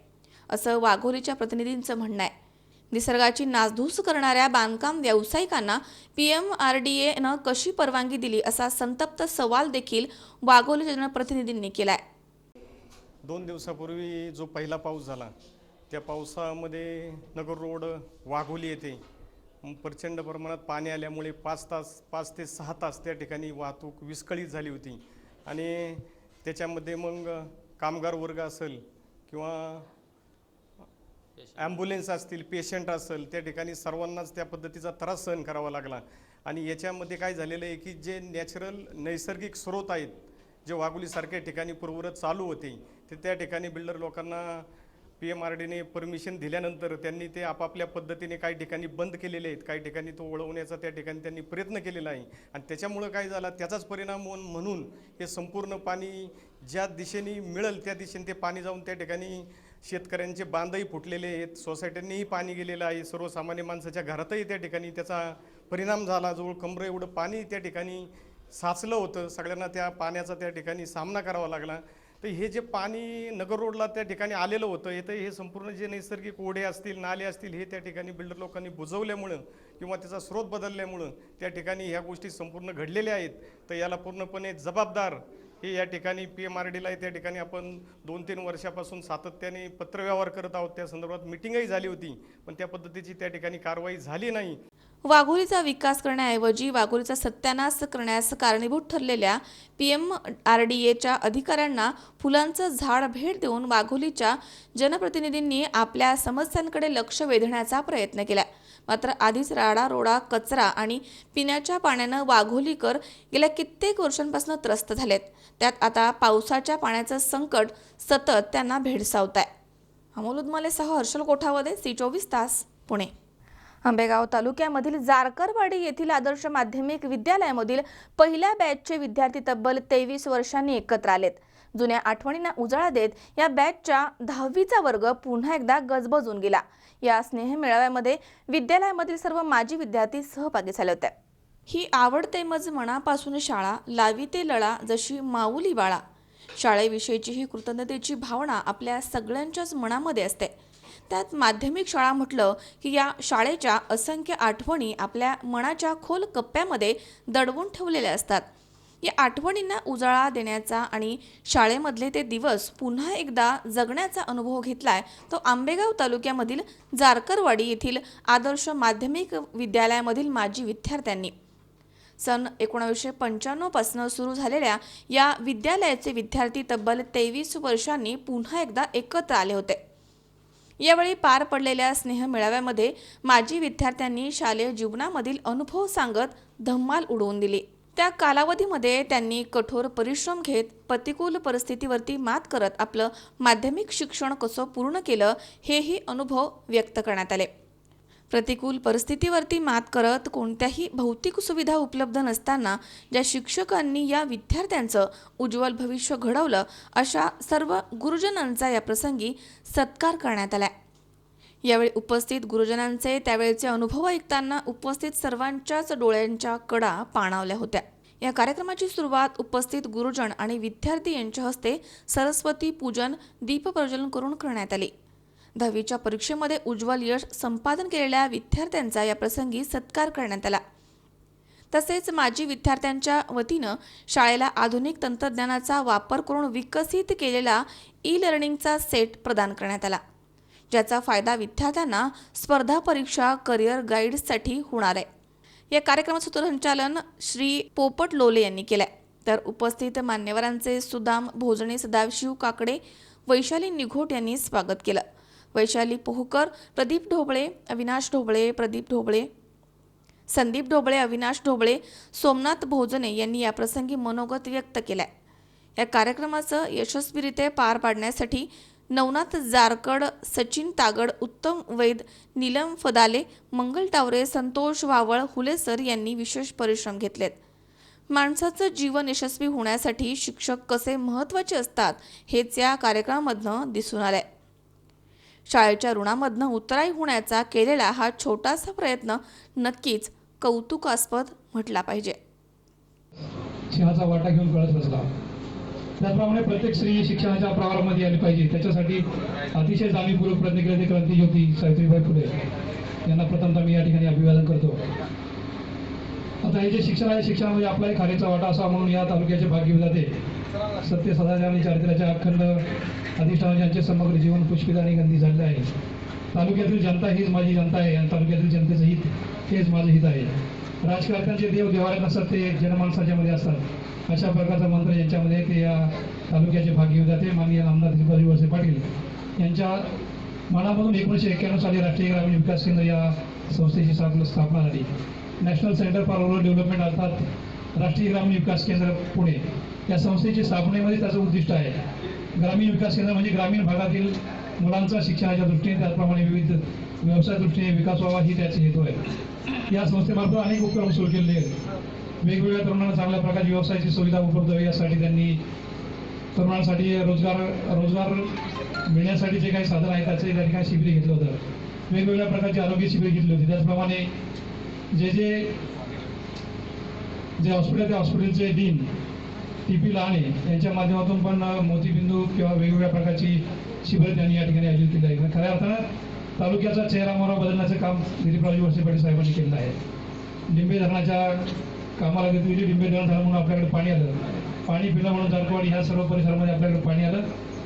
असं वाघोलीच्या प्रतिनिधींचं म्हणणं आहे. निसर्गाची नासधूस करणाऱ्या बांधकाम व्यावसायिकांना PMRDAनं कशी परवानगी दिली असा संतप्त सवाल देखील वाघोली जनप्रतिनिधींनी केलाय. 2 दिवसापूर्वी जो पहिला पाऊस झाला त्या पावसामध्ये नगर रोड वाघोली येथे प्रचंड प्रमाणात पाणी आल्यामुळे 5 ते 6 तास त्या ठिकाणी वाहतूक विस्कळीत झाली होती आणि त्याच्यामध्ये मग कामगार वर्ग असेल किंवा ॲम्ब्युलन्स असतील, पेशंट असेल, त्या ठिकाणी सर्वांनाच त्या पद्धतीचा त्रास सहन करावा लागला. आणि याच्यामध्ये काय झालेलं आहे की जे नैसर्गिक स्रोत आहेत जे वाघोलीसारख्या ठिकाणी पूर्ववत चालू होते ते त्या ठिकाणी बिल्डर लोकांना PMRDने परमिशन दिल्यानंतर त्यांनी ते आपापल्या पद्धतीने काही ठिकाणी बंद केलेले आहेत, काही ठिकाणी तो वळवण्याचा त्या ठिकाणी त्यांनी प्रयत्न केलेला आहे. आणि त्याच्यामुळं काय झाला त्याचाच परिणाम म्हणून हे संपूर्ण पाणी ज्या दिशेने मिळेल त्या दिशेने ते पाणी जाऊन त्या ठिकाणी शेतकऱ्यांचे बांधही फुटलेले आहेत, सोसायट्यांनीही पाणी गेलेलं आहे, सर्वसामान्य माणसाच्या घरातही त्या ठिकाणी त्याचा परिणाम झाला. जवळ कमरे एवढं पाणी त्या ठिकाणी साचलं होतं, सगळ्यांना त्या पाण्याचा त्या ठिकाणी सामना करावा लागला. तर हे जे पाणी नगर रोडला त्या ठिकाणी आलेलं होतं हे संपूर्ण जे नैसर्गिक ओढे असतील, नाले असतील, हे त्या ठिकाणी बिल्डर लोकांनी बुजवल्यामुळं किंवा त्याचा स्रोत बदलल्यामुळं त्या ठिकाणी ह्या गोष्टी संपूर्ण घडलेल्या आहेत. तर याला पूर्णपणे जबाबदार हे या ठिकाणी PMRDला त्या ठिकाणी आपण 2-3 वर्षापासून सातत्याने पत्रव्यवहार करत आहोत. त्या संदर्भात मिटिंगही झाली होती, पण त्या पद्धतीची त्या ठिकाणी कारवाई झाली नाही. वाघोलीचा विकास करण्याऐवजी वाघोलीचा सत्यानाश करण्यास कारणीभूत ठरलेल्या PMRDAच्या अधिकाऱ्यांना फुलांचं झाड भेट देऊन वाघोलीच्या जनप्रतिनिधींनी आपल्या समस्यांकडे लक्ष वेधण्याचा प्रयत्न केला. मात्र आधीच राडारोडा, कचरा आणि पिण्याच्या पाण्यानं वाघोलीकर गेल्या कित्येक वर्षांपासून त्रस्त झालेत. त्यात आता पावसाच्या पाण्याचं संकट सतत त्यांना भेडसावत आहे. अमोल उदमालेसह हर्षल कोठावदे, C24 तास, पुणे. आंबेगाव तालुक्यामधील जारकरवाडी येथील आदर्श माध्यमिक विद्यालयामधील पहिल्या बॅचचे विद्यार्थी तब्बल 23 वर्षांनी एकत्र आलेत. जुन्या आठवणींना उजाळा देत या बॅचच्या 10वीचा वर्ग पुन्हा एकदा गजबजून गेला. या स्नेह मेळाव्यामध्ये विद्यालयामधील सर्व माजी विद्यार्थी सहभागी झाले होते. ही आवडते मज मनापासून शाळा, लावी ते लळा जशी माऊली बाळा. शाळेविषयीची ही कृतज्ञतेची भावना आपल्या सगळ्यांच्याच मनामध्ये असते. त्यात माध्यमिक शाळा म्हटलं की या शाळेच्या असंख्य आठवणी आपल्या मनाच्या खोल कप्प्यामध्ये दडवून ठेवलेल्या असतात. या आठवणींना उजाळा देण्याचा आणि शाळेमधले ते दिवस पुन्हा एकदा जगण्याचा अनुभव घेतलाय तो आंबेगाव तालुक्यामधील जारकरवाडी येथील आदर्श माध्यमिक विद्यालयामधील माजी विद्यार्थ्यांनी. सन 1995 पासून सुरू झालेल्या या विद्यालयाचे विद्यार्थी तब्बल 23 वर्षांनी पुन्हा एकदा एकत्र आले होते. यावेळी पार पडलेल्या स्नेह मेळाव्यामध्ये माजी विद्यार्थ्यांनी शालेय जीवनामधील अनुभव सांगत धम्माल उडवून दिली. त्या कालावधीमध्ये त्यांनी कठोर परिश्रम घेत प्रतिकूल परिस्थितीवरती मात करत आपलं माध्यमिक शिक्षण कसं पूर्ण केलं हेही अनुभव व्यक्त करण्यात आले. प्रतिकूल परिस्थितीवरती मात करत कोणत्याही भौतिक सुविधा उपलब्ध नसताना ज्या शिक्षकांनी या विद्यार्थ्यांचं उज्ज्वल भविष्य घडवलं अशा सर्व गुरुजनांचा या प्रसंगी सत्कार करण्यात आला. यावेळी उपस्थित गुरुजनांचे त्यावेळचे अनुभव ऐकताना उपस्थित सर्वांच्याच डोळ्यांच्या कडा पाणावल्या होत्या. या कार्यक्रमाची सुरुवात उपस्थित गुरुजन आणि विद्यार्थी यांच्या हस्ते सरस्वती पूजन, दीपप्रज्वलन करून करण्यात आले. 10वीच्या परीक्षेमध्ये उज्ज्वल यश संपादन केलेल्या विद्यार्थ्यांचा या प्रसंगी सत्कार करण्यात आला. तसेच माजी विद्यार्थ्यांच्या वतीनं शाळेला आधुनिक तंत्रज्ञानाचा वापर करून विकसित केलेला ई-लर्निंगचा सेट प्रदान करण्यात आला, ज्याचा फायदा विद्यार्थ्यांना स्पर्धा परीक्षा, करिअर गाईडसाठी होणार आहे. या कार्यक्रमाचं सूत्रसंचालन श्री पोपट लोले यांनी केलं. तर उपस्थित मान्यवरांचे सुदाम भोजने, सदाशिव काकडे, वैशाली निघोट यांनी स्वागत केलं. वैशाली पोहकर, प्रदीप ढोबळे, अविनाश ढोबळे, प्रदीप ढोबळे, संदीप ढोबळे, अविनाश ढोबळे, सोमनाथ भोजने यांनी या प्रसंगी मनोगत व्यक्त केलं. या कार्यक्रमाचं यशस्वीरित्या पार पाडण्यासाठी नवनाथ जारकड, सचिन तागड, उत्तम वैद, नीलम फदाले, मंगल टावरे, संतोष वावळ, हुलेसर यांनी विशेष परिश्रम घेतलेत. माणसाचं जीवन यशस्वी होण्यासाठी शिक्षक कसे महत्त्वाचे असतात हेच या कार्यक्रमामधनं दिसून आलंय. शाळेच्या ऋणामधनं उतराई होण्याचा केलेला हा छोटासा प्रयत्न नक्कीच कौतुकास्पद म्हटला पाहिजे. सिंहाचा वाटा घेऊन कळत बसला. त्याचप्रमाणे प्रत्येक स्त्री शिक्षणाच्या प्रवाहामध्ये आली पाहिजे. त्याच्यासाठी अतिशय जाणीवपूर्वक प्रयत्न केले ते क्रांतिज्योती सावित्रीबाई फुले यांना प्रथमतः मी या ठिकाणी अभिवादन करतो. आता हे जे शिक्षण आहे, शिक्षणामध्ये आपलाही खारीचा वाटा असा म्हणून या तालुक्याचे भाग्यविधाते सत्य सदाचार आणि चारित्र्याच्या अखंड अधिष्ठान ज्यांचे समग्र जीवन पुष्पित आणि गंधी झालेले आहे. तालुक्यातील जनता हीच माझी जनता आहे आणि तालुक्यातील जनतेचं हित हेच माझं हित आहे. राजकारण्यांचे देव देवाऱ्यात नसतात, ते जनमानसाच्या मध्ये असतात. अशा प्रकारचा मंत्र यांच्यामध्ये ते या तालुक्याचे भाग्यविधाते माननीय आमदार दिलीपरावजी वळसे पाटील यांच्या मनामधून 1991 साली राष्ट्रीय ग्रामीण विकास केंद्र या संस्थेची स्थापना झाली. National centre for rural development अर्थात राष्ट्रीय ग्रामीण विकास केंद्र पुणे या संस्थेची स्थापनेमध्ये त्याचं उद्दिष्ट आहे. ग्रामीण विकास केंद्र म्हणजे ग्रामीण भागातील मुलांचा शिक्षणाच्या दृष्टीने त्याचप्रमाणे विविध व्यवसाय दृष्टीने विकास व्हावा ही त्याचे हेतू आहे. या संस्थेमार्फत अनेक उपक्रम सुरू केलेले आहेत. वेगवेगळ्या तरुणांना चांगल्या प्रकारची व्यवसायाची सुविधा उपलब्ध व्हावी यासाठी त्यांनी तरुणांसाठी रोजगार मिळण्यासाठी जे काही साधन आहे त्याचे त्या ठिकाणी शिबिर घेतलं होतं. वेगवेगळ्या प्रकारची आरोग्य शिबिर घेतली होती. त्याचप्रमाणे जे हॉस्पिटल त्या हॉस्पिटलचे डीन TP लहाने यांच्या माध्यमातून पण मोतीबिंदू किंवा वेगवेगळ्या प्रकारची शिबिर त्यांनी या ठिकाणी आयोजित केली आहे. खऱ्या अर्थानं तालुक्याचा चेहरामोहरा बदलण्याचं काम दिलीपरावजी वळसे पाटील साहेबांनी केलेलं आहे. लिंबे धरणाच्या कामाला गती दिली. लिंबे धरण झालं म्हणून आपल्याकडे पाणी आलं. पाणी पिलं म्हणून जारकवाडी ह्या सर्व परिसरामध्ये आपल्याकडे पाणी आलं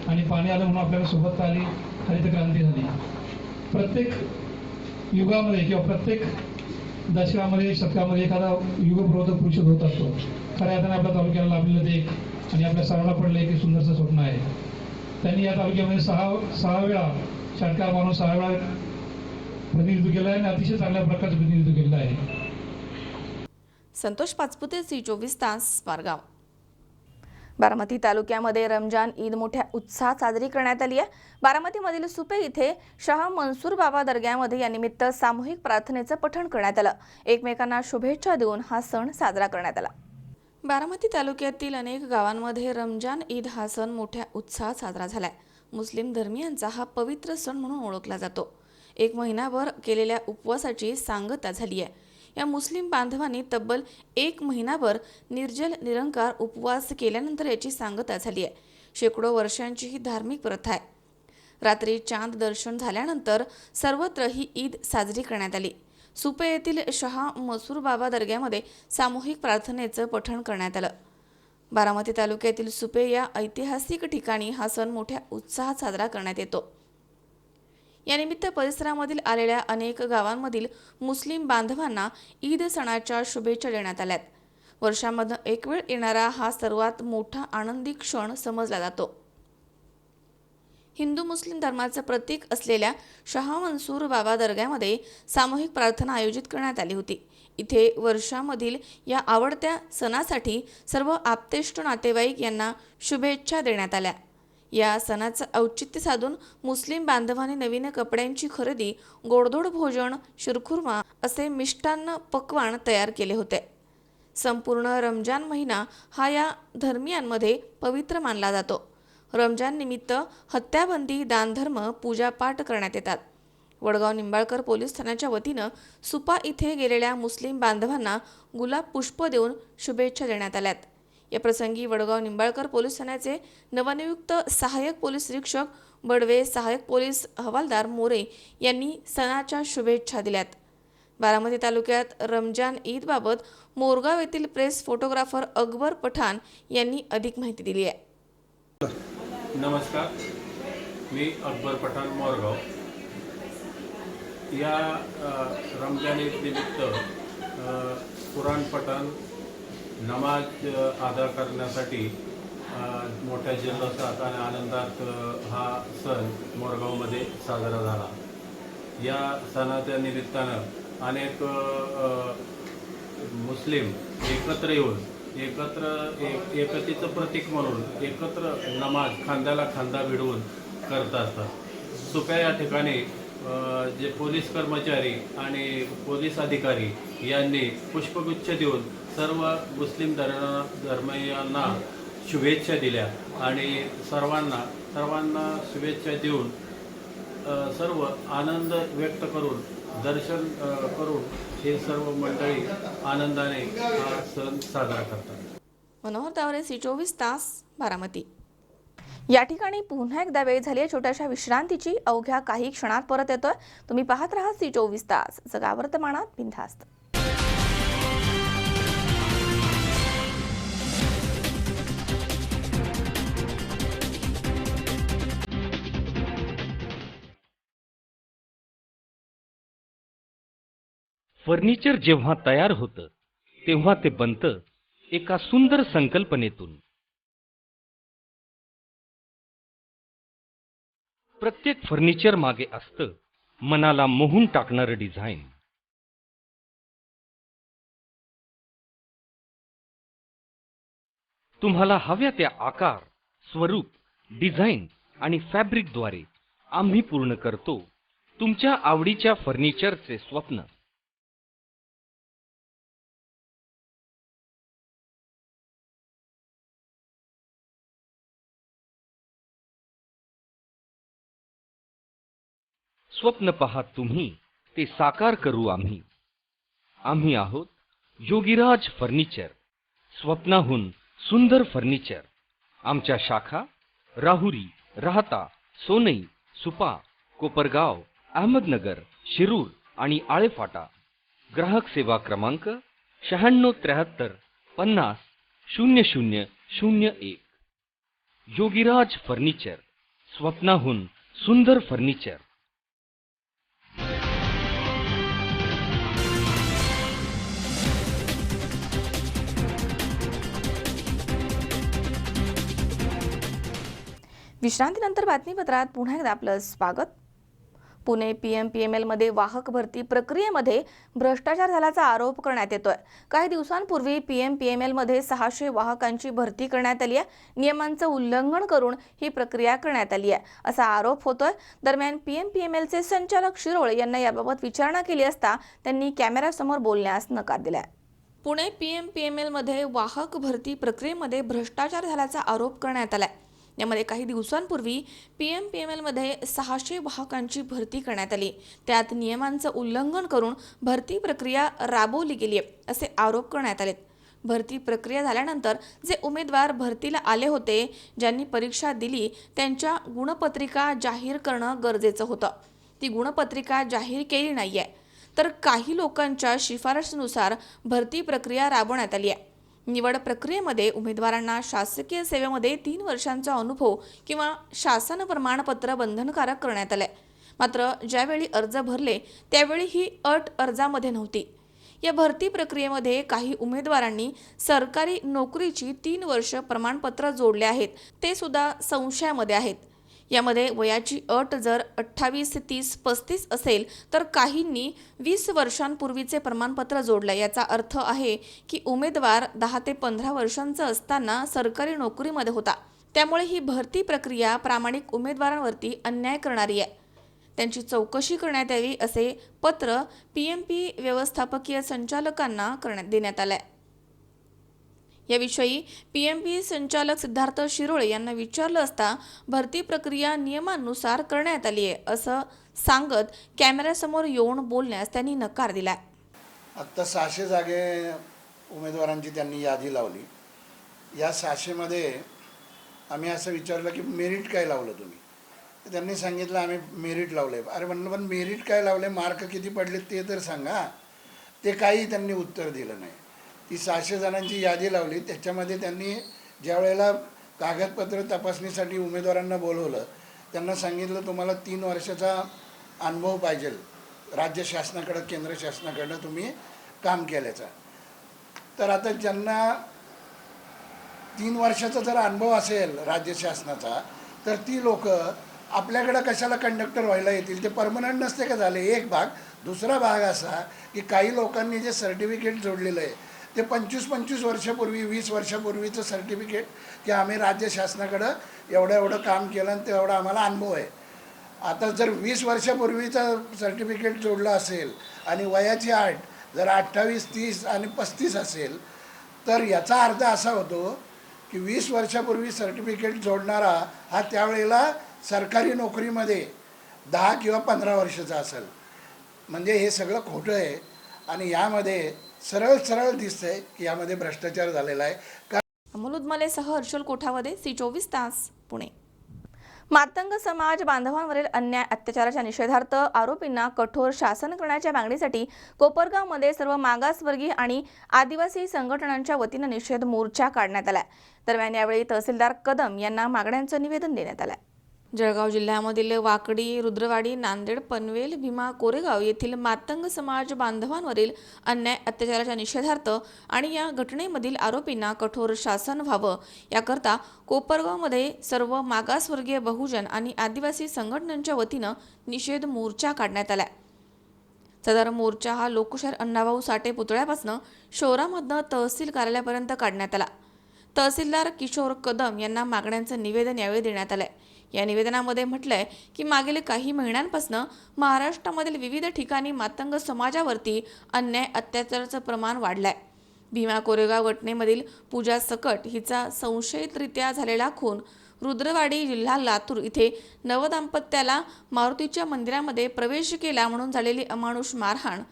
आणि पाणी आलं म्हणून आपल्याकडे सोबत आली, हरित क्रांती झाली. प्रत्येक युगामध्ये किंवा प्रत्येक दशकामध्ये शतकामध्ये एखादा युगप्रवर्तक पुरुष होत असतो. खऱ्या अर्थाने आपल्या तालुक्याला लाभलेलं ते एक आणि आपल्या सर्वांना पडलं एक सुंदरचं स्वप्न आहे. त्यांनी या तालुक्यामध्ये सहा वेळा षटकार मारून 6 वेळा प्रतिनिधित्व केलं आहे आणि अतिशय चांगल्या प्रकारचं प्रतिनिधित्व केलेलं आहे. संतोष पाचपुते, Zee24 तास, पारगाव. बारामती तालुक्यामध्ये रमजान ईद मोठ्या उत्साहात साजरी करण्यात आली आहे. बारामतीमधील सुपे इथे शाह मनसूर बाबा दर्ग्यामध्ये यानिमित्त सामूहिक प्रार्थनेचं पठण करण्यात आलं. एकमेकांना शुभेच्छा देऊन हा सण साजरा करण्यात आला. बारामती तालुक्यातील अनेक गावांमध्ये रमजान ईद हा सण मोठ्या उत्साहात साजरा झालाय. मुस्लिम धर्मियांचा हा पवित्र सण म्हणून ओळखला जातो. 1 महिनाभर केलेल्या उपवासाची सांगता झाली आहे. या मुस्लिम बांधवांनी तब्बल 1 महिनाभर निर्जल निरंकार उपवास केल्यानंतर याची सांगता झाली आहे. शेकडो वर्षांची ही धार्मिक प्रथा आहे. रात्री चांद दर्शन झाल्यानंतर सर्वत्र ही ईद साजरी करण्यात आली. सुपे येथील शाह मसूर बाबा दर्ग्यामध्ये सामूहिक प्रार्थनेचं पठण करण्यात आलं. बारामती तालुक्यातील सुपे या ऐतिहासिक ठिकाणी हा सण मोठ्या उत्साहात साजरा करण्यात येतो. यानिमित्त परिसरामधील आलेल्या अनेक गावांमधील मुस्लिम बांधवांना ईद सणाच्या शुभेच्छा देण्यात आल्यात. वर्षामधून एक वेळ येणारा हा सर्वात मोठा आनंदी क्षण समजला जातो. हिंदू मुस्लिम धर्माचं प्रतीक असलेल्या शाह मनसूर बाबा दर्ग्यामध्ये सामूहिक प्रार्थना आयोजित करण्यात आली होती. इथे वर्षामधील या आवडत्या सणासाठी सर्व आप्तेष्ट नातेवाईक यांना शुभेच्छा देण्यात आल्या. या सणाचं औचित्य साधून मुस्लिम बांधवांनी नवीन कपड्यांची खरेदी, गोडधोड भोजन, शिरखुर्मा असे मिष्टान्न पक्वान तयार केले होते. संपूर्ण रमजान महिना हा या धर्मियांमध्ये पवित्र मानला जातो. रमजान निमित्त हत्याबंदी, दानधर्म, पूजापाठ करण्यात येतात. वडगाव निंबाळकर पोलीस ठाण्याच्या वतीनं सुपा इथे गेलेल्या मुस्लिम बांधवांना गुलाब पुष्प देऊन शुभेच्छा देण्यात आल्यात. या प्रसंगी वडगाव निंबाळकर पोलीस ठाण्याचे नवनियुक्त सहाय्यक पोलीस निरीक्षक बडवे, सहाय्यक पोलीस हवालदार मोरे यांनी सणाच्या शुभेच्छा दिल्यात. बारामती तालुक्यात रमजान ईदबाबत मोरगाव येथील प्रेस फोटोग्राफर अकबर पठाण यांनी अधिक माहिती दिली आहे. नमस्कार, मी अकबर पठाण, मोरगाव. या रमजान ईद निमित्त कुराण पठण, नमाज अदा करण्यासाठी मोठ्या जल्लोषात आणि आनंदात हा सण मोरगावमध्ये साजरा झाला. या सणाच्या निमित्तानं अनेक मुस्लिम एकत्र येऊन एकतेचं प्रतीक म्हणून एकत्र नमाज खांद्याला खांदा भिडवून करत असतात. सुप्या या ठिकाणी जे पोलीस कर्मचारी आणि पोलीस अधिकारी यांनी पुष्पगुच्छ देऊन सर्व मुस्लिम धर्मीयांना शुभेच्छा दिल्या आणि सर्वांना शुभेच्छा देऊन सर्व आनंद व्यक्त करून दर्शन करून हे सर्व मंडळी आनंदाने हा सण साजरा करतात. मनोहर तावरे, सी24 तास, बारामती. या ठिकाणी पुन्हा एकदा वेळ झाली आहे छोट्याशा विश्रांतीची. अवघ्या काही क्षणात परत येतोय. तुम्ही पाहत राहा सी24 तास, जगा वर्तमानात बिनधास्त. फर्निचर जेव्हा तयार होतं तेव्हा ते बनतं एका सुंदर संकल्पनेतून. प्रत्येक फर्निचर मागे असतं मनाला मोहून टाकणारं डिझाईन. तुम्हाला हव्या त्या आकार, स्वरूप, डिझाईन आणि फॅब्रिकद्वारे आम्ही पूर्ण करतो तुमच्या आवडीच्या फर्निचरचे स्वप्न. स्वप्न पहा तुम्ही, ते साकार करू आम्ही. आम्ही आहोत योगीराज फर्निचर, स्वप्नाहून सुंदर फर्निचर. आमच्या शाखा राहुरी, राहता, सोनई, सुपा, कोपरगाव, अहमदनगर, शिरूर आणि आळेफाटा. ग्राहक सेवा क्रमांक 9673 50 0001. योगीराज फर्निचर, स्वप्नाहून सुंदर फर्निचर. विश्रांतीनंतर बातमीपत्रात पुन्हा एकदा आपलं स्वागत. पुणे PMPML मध्ये वाहक भरती प्रक्रियेमध्ये भ्रष्टाचार झाल्याचा आरोप करण्यात येतोय. काही दिवसांपूर्वी PMPML मध्ये 600 वाहकांची भरती करण्यात आली आहे. नियमांचं उल्लंघन करून ही प्रक्रिया करण्यात आली आहे असा आरोप होतोय. दरम्यान PMPMLचे संचालक शिरोळे यांना याबाबत विचारणा केली असता त्यांनी कॅमेऱ्यासमोर बोलण्यास नकार दिलाय. पुणे PMPML मध्ये वाहक भरती प्रक्रियेमध्ये भ्रष्टाचार झाल्याचा आरोप करण्यात आलाय. यामध्ये काही दिवसांपूर्वी PMPML मध्ये 600 वाहकांची भरती करण्यात आली. त्यात नियमांचं उल्लंघन करून भरती प्रक्रिया राबवली गेली आहे असे आरोप करण्यात आलेत. भरती प्रक्रिया झाल्यानंतर जे उमेदवार भरतीला आले होते, ज्यांनी परीक्षा दिली, त्यांच्या गुणपत्रिका जाहीर करणं गरजेचं होतं. ती गुणपत्रिका जाहीर केली नाहीये. तर काही लोकांच्या शिफारशीनुसार भरती प्रक्रिया राबवण्यात आली आहे. निवड प्रक्रियेमध्ये उमेदवारांना शासकीय सेवेमध्ये 3 वर्षांचा अनुभव किंवा शासन प्रमाणपत्र बंधनकारक करण्यात आले. मात्र ज्यावेळी अर्ज भरले त्यावेळी ही अट अर्जामध्ये नव्हती. या भरती प्रक्रियेमध्ये काही उमेदवारांनी सरकारी नोकरीची 3 वर्ष प्रमाणपत्र जोडले आहेत, ते सुद्धा संशयामध्ये आहेत. यामध्ये वयाची अट जर 28, 30, 35 असेल तर काहींनी 20 वर्षांपूर्वीचे प्रमाणपत्र जोडले. याचा अर्थ आहे की उमेदवार 10 ते 15 वर्षांचा असताना सरकारी नोकरीमध्ये होता. त्यामुळे ही भरती प्रक्रिया प्रामाणिक उमेदवारांवरती अन्याय करणारी आहे. त्यांची चौकशी करण्यात यावी असे पत्र PMP व्यवस्थापकीय संचालकांना देण्यात आले. याविषयी PMP संचालक सिद्धार्थ शिरोळे यांना विचारलं असता भरती प्रक्रिया नियमानुसार करण्यात आली आहे असं सांगत कॅमेऱ्यासमोर येऊन बोलण्यास त्यांनी नकार दिला. आत्ता 600 जागे उमेदवारांची त्यांनी यादी लावली. या 600 मध्ये आम्ही असं विचारलं की मेरिट काय लावलं तुम्ही? तर त्यांनी सांगितलं आम्ही मेरिट लावले. अरे म्हणलं पण मेरिट काय लावले, मार्क किती पडले ते तर सांगा. ते काही त्यांनी उत्तर दिलं नाही. ती 600 जणांची यादी लावली. त्याच्यामध्ये त्यांनी ज्या वेळेला कागदपत्र तपासणीसाठी उमेदवारांना बोलवलं, त्यांना सांगितलं तुम्हाला 3 वर्षाचा अनुभव पाहिजे राज्य शासनाकडं, केंद्र शासनाकडं तुम्ही काम केल्याचा. तर आता ज्यांना 3 वर्षाचा जर अनुभव असेल राज्य शासनाचा, तर ती लोक आपल्याकडं कशाला कंडक्टर व्हायला येतील? ते परमनंट नसते का झाले? एक भाग. दुसरा भाग असा की काही लोकांनी जे सर्टिफिकेट जोडलेलं आहे ते 25-25 वर्षापूर्वी, 20 वर्षापूर्वीचं सर्टिफिकेट की आम्ही राज्य शासनाकडं एवढं काम केलं आणि तेवढा आम्हाला अनुभव आहे. आता जर 20 वर्षापूर्वीचं सर्टिफिकेट जोडलं असेल आणि वयाची अट जर 28, 30 आणि 35 असेल, तर याचा अर्थ असा होतो की 20 वर्षापूर्वी सर्टिफिकेट जोडणारा हा त्यावेळेला सरकारी नोकरीमध्ये 10 किंवा 15 वर्षाचा असेल. म्हणजे हे सगळं खोटं आहे आणि यामध्ये सरळ दिसतंय की यामध्ये भ्रष्टाचार झालेला आहे. अमोल उदमलेसह हर्षल कोठावदे, सी24 तास, पुणे. मातंग समाज बांधवांवरील अन्याय अत्याचाराच्या निषेधार्थ आरोपींना कठोर शासन करण्याच्या मागणीसाठी कोपरगावमध्ये सर्व मागासवर्गीय आणि आदिवासी संघटनांच्या वतीनं निषेध मोर्चा काढण्यात आला. दरम्यान यावेळी तहसीलदार कदम यांना मागण्यांचं निवेदन देण्यात आलं. जळगाव जिल्ह्यामधील वाकडी, रुद्रवाडी, नांदेड, पनवेल, भीमा कोरेगाव येथील मातंग समाज बांधवांवरील अन्याय अत्याचाराच्या निषेधार्थ आणि या घटनेमधील आरोपींना कठोर शासन व्हावं याकरता कोपरगावमध्ये सर्व मागासवर्गीय, बहुजन आणि आदिवासी संघटनांच्या वतीनं निषेध मोर्चा काढण्यात आला. सदर मोर्चा हा लोकशाहीर अण्णाभाऊ साठे पुतळ्यापासून शहरामधनं तहसील कार्यालयापर्यंत काढण्यात आला. तहसीलदार किशोर कदम यांना मागण्यांचं निवेदन यावेळी देण्यात आलंय. या निवेदनामध्ये म्हटलंय की मागील काही महिन्यांपासून महाराष्ट्रामधील विविध ठिकाणी मातंग समाजावरती अन्याय अत्याचाराचं प्रमाण वाढलंय. भीमा कोरेगाव घटनेमधील पूजा सकट हिचा संशयितरित्या झालेला खून, रुद्रवाडी जिल्हा लातूर इथे नवदाम्पत्याला मारुतीच्या मंदिरामध्ये प्रवेश केला म्हणून झालेली अमानुष मारहाण,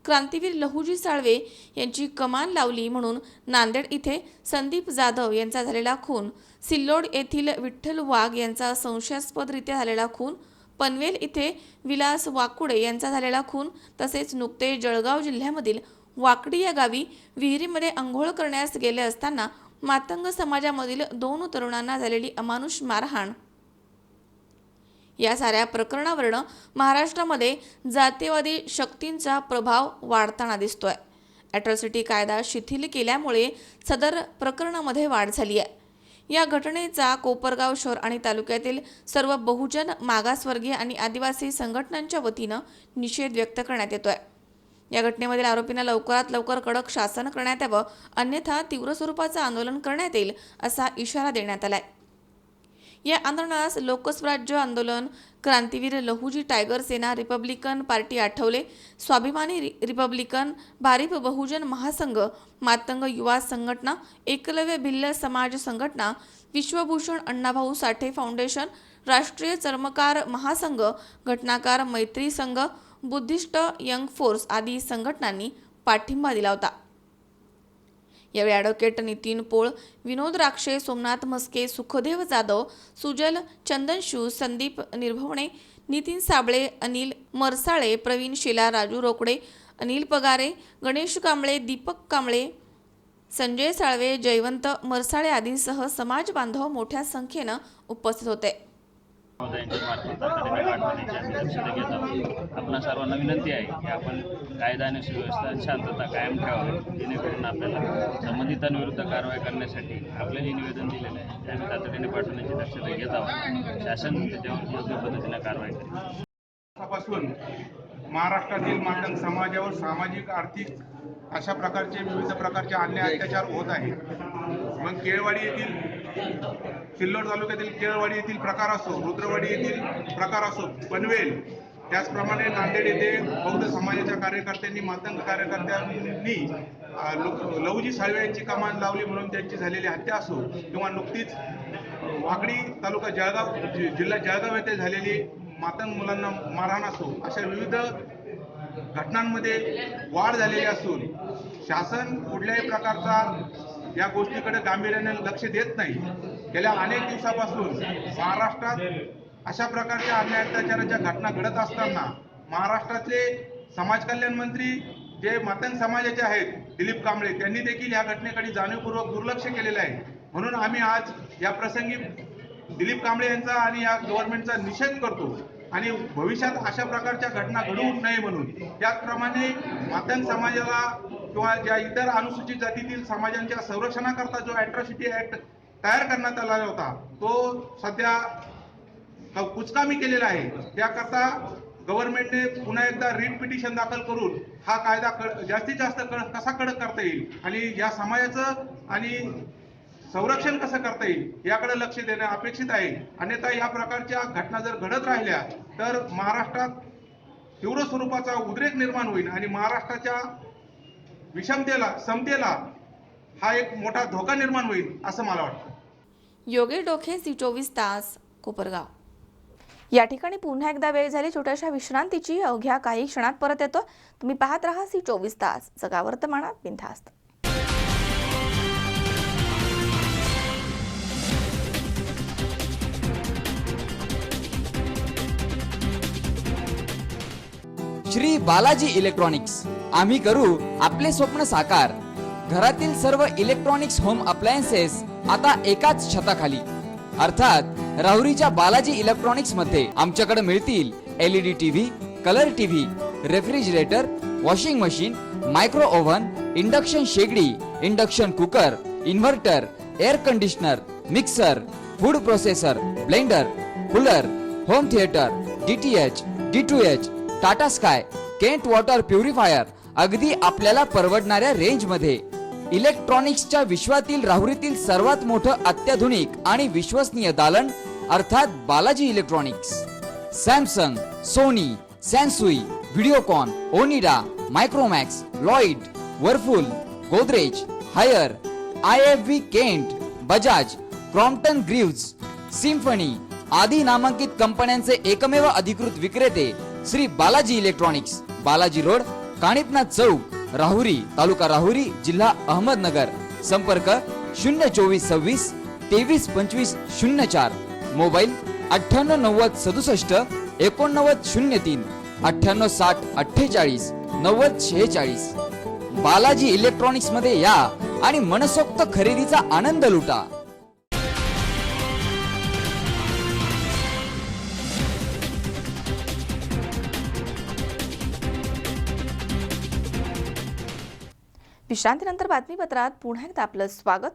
क्रांतीवीर लहुजी साळवे यांची कमान लावली म्हणून नांदेड इथे संदीप जाधव यांचा झालेला खून, सिल्लोड येथील विठ्ठल वाघ यांचा संशयास्पदरित्या झालेला खून, पनवेल इथे विलास वाकुडे यांचा झालेला खून, तसेच नुकतेच जळगाव जिल्ह्यामधील वाकडी या गावी विहिरीमध्ये अंघोळ करण्यास गेले असताना मातंग समाजामधील 2 तरुणांना झालेली अमानुष मारहाण, या साऱ्या प्रकरणावरून महाराष्ट्रामध्ये जातीयवादी शक्तींचा प्रभाव वाढताना दिसतोय. ॲट्रॉसिटी कायदा शिथिल केल्यामुळे सदर प्रकरणामध्ये वाढ झाली आहे. या घटनेचा कोपरगाव शहर आणि तालुक्यातील सर्व बहुजन, मागासवर्गीय आणि आदिवासी संघटनांच्या वतीनं निषेध व्यक्त करण्यात येतोय. या घटनेमधील आरोपींना लवकरात लवकर कडक शासन करण्यात यावं, अन्यथा तीव्र स्वरूपाचं आंदोलन करण्यात येईल असा इशारा देण्यात आलाय. या आंदोलनास लोकस्वराज्य आंदोलन, क्रांतीवीर लहुजी टायगर सेना, रिपब्लिकन पार्टी आठवले, स्वाभिमानी रिपब्लिकन, भारिप बहुजन महासंघ, मातंग युवा संघटना, एकलव्य भिल्ल समाज संघटना, विश्वभूषण अण्णाभाऊ साठे फाउंडेशन, राष्ट्रीय चर्मकार महासंघ, घटनाकार मैत्री संघ, बुद्धिस्ट यंग फोर्स आदी संघटनांनी पाठिंबा दिला होता. यावेळी ॲडव्होकेट नितीन पोळ, विनोद राक्षे, सोमनाथ मस्के, सुखदेव जाधव, सुजल चंदनशू, संदीप निर्भवणे, नितीन साबळे, अनिल मरसाळे, प्रवीण शेला, राजू रोकडे, अनिल पगारे, गणेश कांबळे, दीपक कांबळे, संजय साळवे, जयवंत मरसाळे आदींसह समाज बांधव मोठ्या संख्येनं उपस्थित होते. आपणा सर्वांना विनंती आहे की आपण कायदा आणि सुव्यवस्था शांतता कायम ठेवावी, जेणेकरून आपल्याला संबंधितांविरुद्ध कारवाई करण्यासाठी आपलं हे निवेदन दिलेलं आहे ते आम्ही तातडीने पाठवण्याची दक्षता घेत आहोत. शासन त्याच्यावर योग्य पद्धतीने कारवाई करेल. पासून महाराष्ट्रातील मातंग समाजावर सामाजिक, आर्थिक अशा प्रकारचे विविध प्रकारचे अन्याय अत्याचार होत आहे. मग केळवाडी येथील, सिल्लोड तालुक्यातील केळवाडी येथील प्रकार असो, रुद्रवाडी येथील प्रकार असो, पनवेल, त्याचप्रमाणे नांदेड येथे बौद्ध समाजाच्या कार्यकर्त्यांनी, मातंग कार्यकर्त्यांनी लहुजी साळवे यांची कमान लावली म्हणून त्यांची झालेली हत्या असो, किंवा नुकतीच वाकडी तालुका जळगाव जिल्हा जळगाव येथे झालेली मातंग मुलांना मारहाण असो, अशा विविध घटनांमध्ये वाढ झालेली असून शासन कुठल्याही प्रकारचा या गोष्टीकडे गांभीर्याने लक्ष देत नाही. गेल्या अनेक दिवसापासून महाराष्ट्रात अशा प्रकारच्या अन्याय अत्याचाराच्या घटना घडत असताना महाराष्ट्रातले समाज कल्याण मंत्री जे मातंग समाजाचे आहेत, दिलीप कांबळे, त्यांनी देखील या घटनेकडे जाणीवपूर्वक दुर्लक्ष केलेलं आहे. म्हणून आम्ही आज या प्रसंगी दिलीप कांबळे यांचा आणि या गव्हर्नमेंटचा निषेध करतो आणि भविष्यात अशा प्रकारच्या घटना घडू नये म्हणून. त्याचप्रमाणे मातंग समाजाला किंवा ज्या इतर अनुसूचित जातीतील समाजांच्या संरक्षणाकरता जो ॲट्रॉसिटी ॲक्ट तयार करण्यात आला होता तो सध्या कुचकामी केलेला आहे. त्याकरता गव्हर्नमेंटने पुन्हा एकदा रिट पिटिशन दाखल करून हा कायदा जास्तीत जास्त कसा कडक करता येईल आणि या समाजाचं आणि संरक्षण कसं करता येईल याकडे लक्ष देणं अपेक्षित आहे. अन्यथा या प्रकारच्या घटना जर घडत राहिल्या तर महाराष्ट्रात तीव्र स्वरूपाचा उद्रेक निर्माण होईल आणि महाराष्ट्राच्या विषमतेला, समतेला हा एक मोठा धोका निर्माण होईल असं मला वाटतं. योगेश डोके, Zee24 तास, कोपरगाव. या ठिकाणी पुन्हा एकदा वेळ झाली छोट्याशा विश्रांतीची. अवघ्या काही क्षणात परत येतो. तुम्ही पाहत राहा Zee24 तास, जगा वर्तमानात बिनधास्त. श्री बालाजी इलेक्ट्रॉनिक्स, आम्ही करू आपले स्वप्न साकार. घरातील सर्व इलेक्ट्रॉनिक्स होम अप्लायन्सेस आता एकाच छताखाली, अर्थात राहुरीच्या बालाजी इलेक्ट्रॉनिक्स मध्ये आमच्याकडे मिळतील LED TV, colour TV, refrigerator, washing machine, micro oven, induction शेगडी, induction cooker, inverter, air conditioner, mixer, food processor, blender, cooler, home theatre, DTH, D2H, Tata sky, Kent water purifier, अगदी आपल्याला परवडणाऱ्या रेंज मध्ये. इलेक्ट्रॉनिक्सच्या विश्वातील राहुरीतील सर्वात मोठं अत्याधुनिक आणि विश्वसनीय दालन अर्थात Balaji electronics. Samsung, Sony, Sansui, Videocon, Onida, Micromax, Lloyd, Whirlpool, Godrej, Haier, IFB Kent, Bajaj, Crompton Greaves, Symphony आदी नामांकित कंपन्यांचे एकमेव अधिकृत विक्रेते श्री बालाजी इलेक्ट्रॉनिक्स. बालाजी रोड, काणिपनाथ चौक, राहुरी, तालुका राहुरी, जिल्हा अहमदनगर. संपर्क 02426 232504. मोबाईल 989067 8903 9860 48 9046. बालाजी इलेक्ट्रॉनिक्स मध्ये या आणि मनसोक्त खरेदीचा आनंद लुटा. विश्रांतीनंतर बातमीपत्रात पुन्हा एकदा आपलं स्वागत.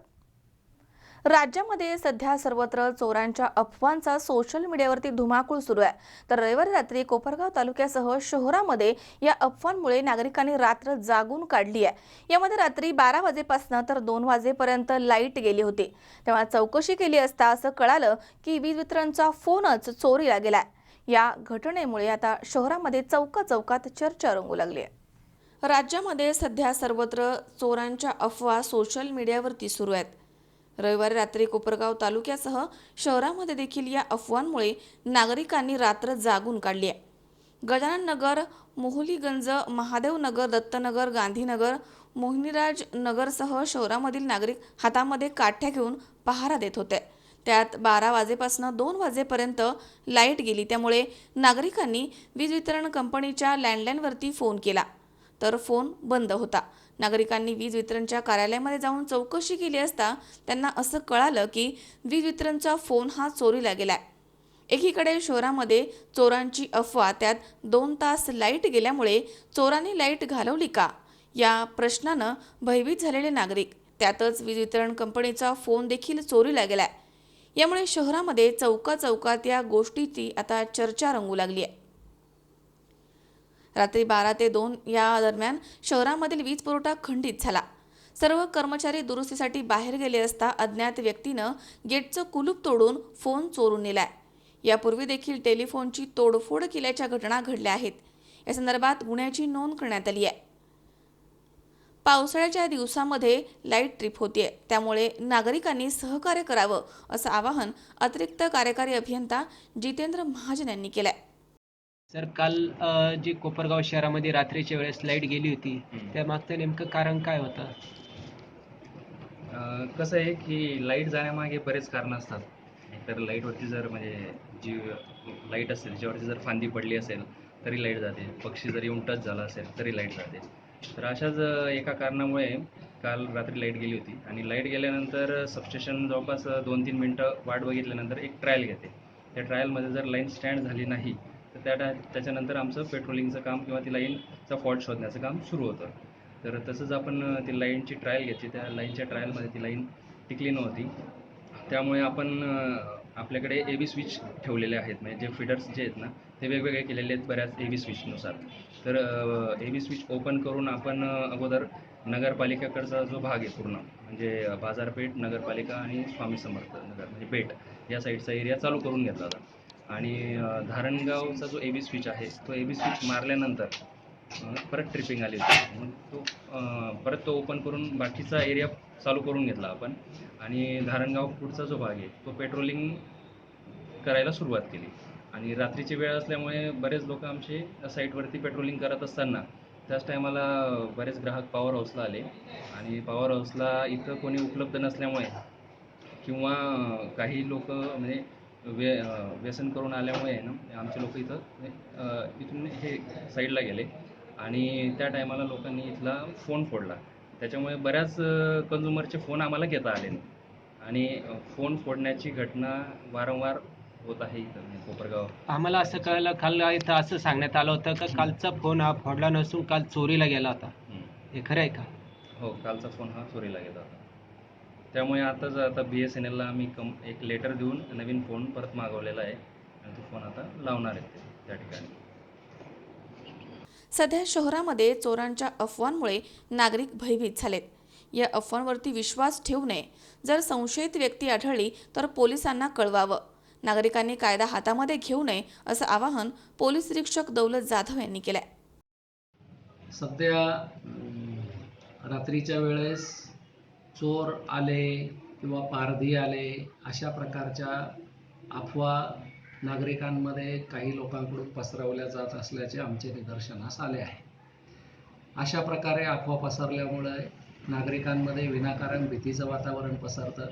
राज्यामध्ये सध्या सर्वत्र चोरांच्या अफवांचा सोशल मीडियावरती धुमाकूळ सुरू आहे. तर रविवारी रात्री कोपरगाव तालुक्यासह शहरामध्ये या अफवांमुळे नागरिकांनी रात्र जागून काढली आहे. यामध्ये रात्री 12 वाजेपासून तर 2 वाजेपर्यंत लाईट गेली होती. तेव्हा चौकशी केली असता असं कळालं की वीज वितरणचा फोनच चोरीला गेलाय. या घटनेमुळे आता शहरामध्ये चौकात चर्चा रंगू लागली आहे. राज्यामध्ये सध्या सर्वत्र चोरांच्या अफवा सोशल मीडियावरती सुरू आहेत. रविवारी रात्री कोपरगाव तालुक्यासह शहरामध्ये देखील या अफवांमुळे नागरिकांनी रात्र जागून काढली आहे. गजानन नगर, मोहलीगंज, महादेवनगर, दत्तनगर, गांधीनगर, मोहिनीराज नगरसह शहरामधील नागरिक हातामध्ये काठ्या घेऊन पहारा देत होते. त्यात 12 वाजेपासून 2 वाजेपर्यंत लाईट गेली. त्यामुळे नागरिकांनी वीज वितरण कंपनीच्या लँडलाईनवरती फोन केला तर फोन बंद होता. नागरिकांनी वीज वितरणच्या कार्यालयामध्ये जाऊन चौकशी केली असता त्यांना असं कळालं की वीज वितरणचा फोन हा चोरीला गेलाय. एकीकडे शहरामध्ये चोरांची अफवा, त्यात 2 तास लाईट गेल्यामुळे चोरांनी लाईट घालवली का या प्रश्नानं भयभीत झालेले नागरिक, त्यातच वीज वितरण कंपनीचा फोन देखील चोरीला गेलाय. यामुळे शहरामध्ये चौकात या गोष्टीची आता चर्चा रंगू लागली आहे. रात्री 12 ते 2 या दरम्यान शहरामधील वीज पुरवठा खंडित झाला. सर्व कर्मचारी दुरुस्तीसाठी बाहेर गेले असता अज्ञात व्यक्तीनं गेटचं कुलूप तोडून फोन चोरून नेलाय. यापूर्वी देखील टेलिफोनची तोडफोड केल्याच्या घटना घडल्या आहेत. या संदर्भात गुन्ह्याची नोंद करण्यात आली आहे. पावसाळ्याच्या दिवसामध्ये लाईट ट्रिप होतीये, त्यामुळे नागरिकांनी सहकार्य करावं असं आवाहन अतिरिक्त कार्यकारी अभियंता जितेंद्र महाजन यांनी केलंय. सर, काल जी कोपरगाव शहरामध्ये रात्रीच्या वेळेस लाईट गेली होती त्या मागचं नेमकं कारण काय होतं? कसं आहे की लाईट जाण्यामागे बरेच कारणं असतात. तर लाईटवरती जर म्हणजे जी लाईट असेल त्याच्यावरती जर फांदी पडली असेल तरी लाईट जाते, पक्षी जर येऊन टच झाला असेल तरी लाईट जाते. तर अशाच एका कारणामुळे काल रात्री लाईट गेली होती आणि लाईट गेल्यानंतर सबस्टेशन जवळपास 2-3 मिनटं वाट बघितल्यानंतर एक ट्रायल घेते. त्या ट्रायलमध्ये जर लाईन स्टँड झाली नाही तर त्याच्यानंतर आमचं पेट्रोलिंगचं काम किंवा ती लाईनचा फॉल्ट शोधण्याचं काम सुरू होतं. तर तसंच आपण ती लाईनची ट्रायल घेतली. त्या लाईनच्या ट्रायलमध्ये ती लाईन टिकली नव्हती. त्यामुळे आपण आपल्याकडे AB स्विच ठेवलेले आहेत. म्हणजे जे फीडर्स जे आहेत ना ते वेगवेगळे केलेले आहेत बऱ्याच AB स्विचनुसार. तर AB स्विच ओपन करून आपण अगोदर नगरपालिकेकडचा जो भाग आहे पूर्ण म्हणजे बाजारपेठ, नगरपालिका आणि स्वामी समर्थ नगर म्हणजे पेठ या साईडचा एरिया चालू करून घेतला होता. आणि धारणगावचा जो AB स्विच आहे तो AB स्विच मारल्यानंतर परत ट्रिपिंग आली होती. मग परत तो ओपन करून बाकीचा एरिया चालू करून घेतला आपण आणि धारणगाव पुढचा जो भाग आहे तो पेट्रोलिंग करायला सुरुवात केली. आणि रात्रीची वेळ असल्यामुळे बरेच लोक आमचे साईटवरती पेट्रोलिंग करत असताना त्याच टायमाला बरेच ग्राहक पॉवर हाऊसला आले आणि पॉवर हाऊसला इथं कोणी उपलब्ध नसल्यामुळे किंवा काही लोक म्हणजे व्यसन करून आल्यामुळे ना आमचे लोक इथून हे साईडला गेले आणि त्या टायमाला लोकांनी इथला फोन फोडला. त्याच्यामुळे बऱ्याच कन्झ्युमरचे फोन आम्हाला घेता आले नाही आणि फोन फोडण्याची घटना वारंवार होत आहे इथं कोपरगाव. आम्हाला असं कळलं, काल इथं असं सांगण्यात आलं होतं का कालचा फोन हा फोडला नसून काल चोरीला गेला होता. हे खरं आहे का? हो, कालचा फोन हा चोरीला गेला होता. त्यामुळे आता BSNL ला आम्ही एक लेटर देऊन नवीन फोन परत मागवलेला आहे आणि तो फोन आता लावणार आहे त्या ठिकाणी. सध्या शहरामध्ये चोरांच्या अफवांमुळे नागरिक भयभीत झालेत. या अफवांवरती विश्वास ठेवू नये. जर संशयित व्यक्ती आढळली तर पोलिसांना कळवावं. नागरिकांनी कायदा हातामध्ये घेऊ नये असं आवाहन पोलीस निरीक्षक दौलत जाधव यांनी केलंय. सध्या रात्रीच्या वेळेस चोर आले किंवा पारधी आले अशा प्रकारच्या अफवा नागरिकांमध्ये काही लोकांकडून पसरवल्या जात असल्याचे आमचे निदर्शनास आले आहे. अशा प्रकारे अफवा पसरल्यामुळे नागरिकांमध्ये विनाकारण भीतीचं वातावरण पसरतं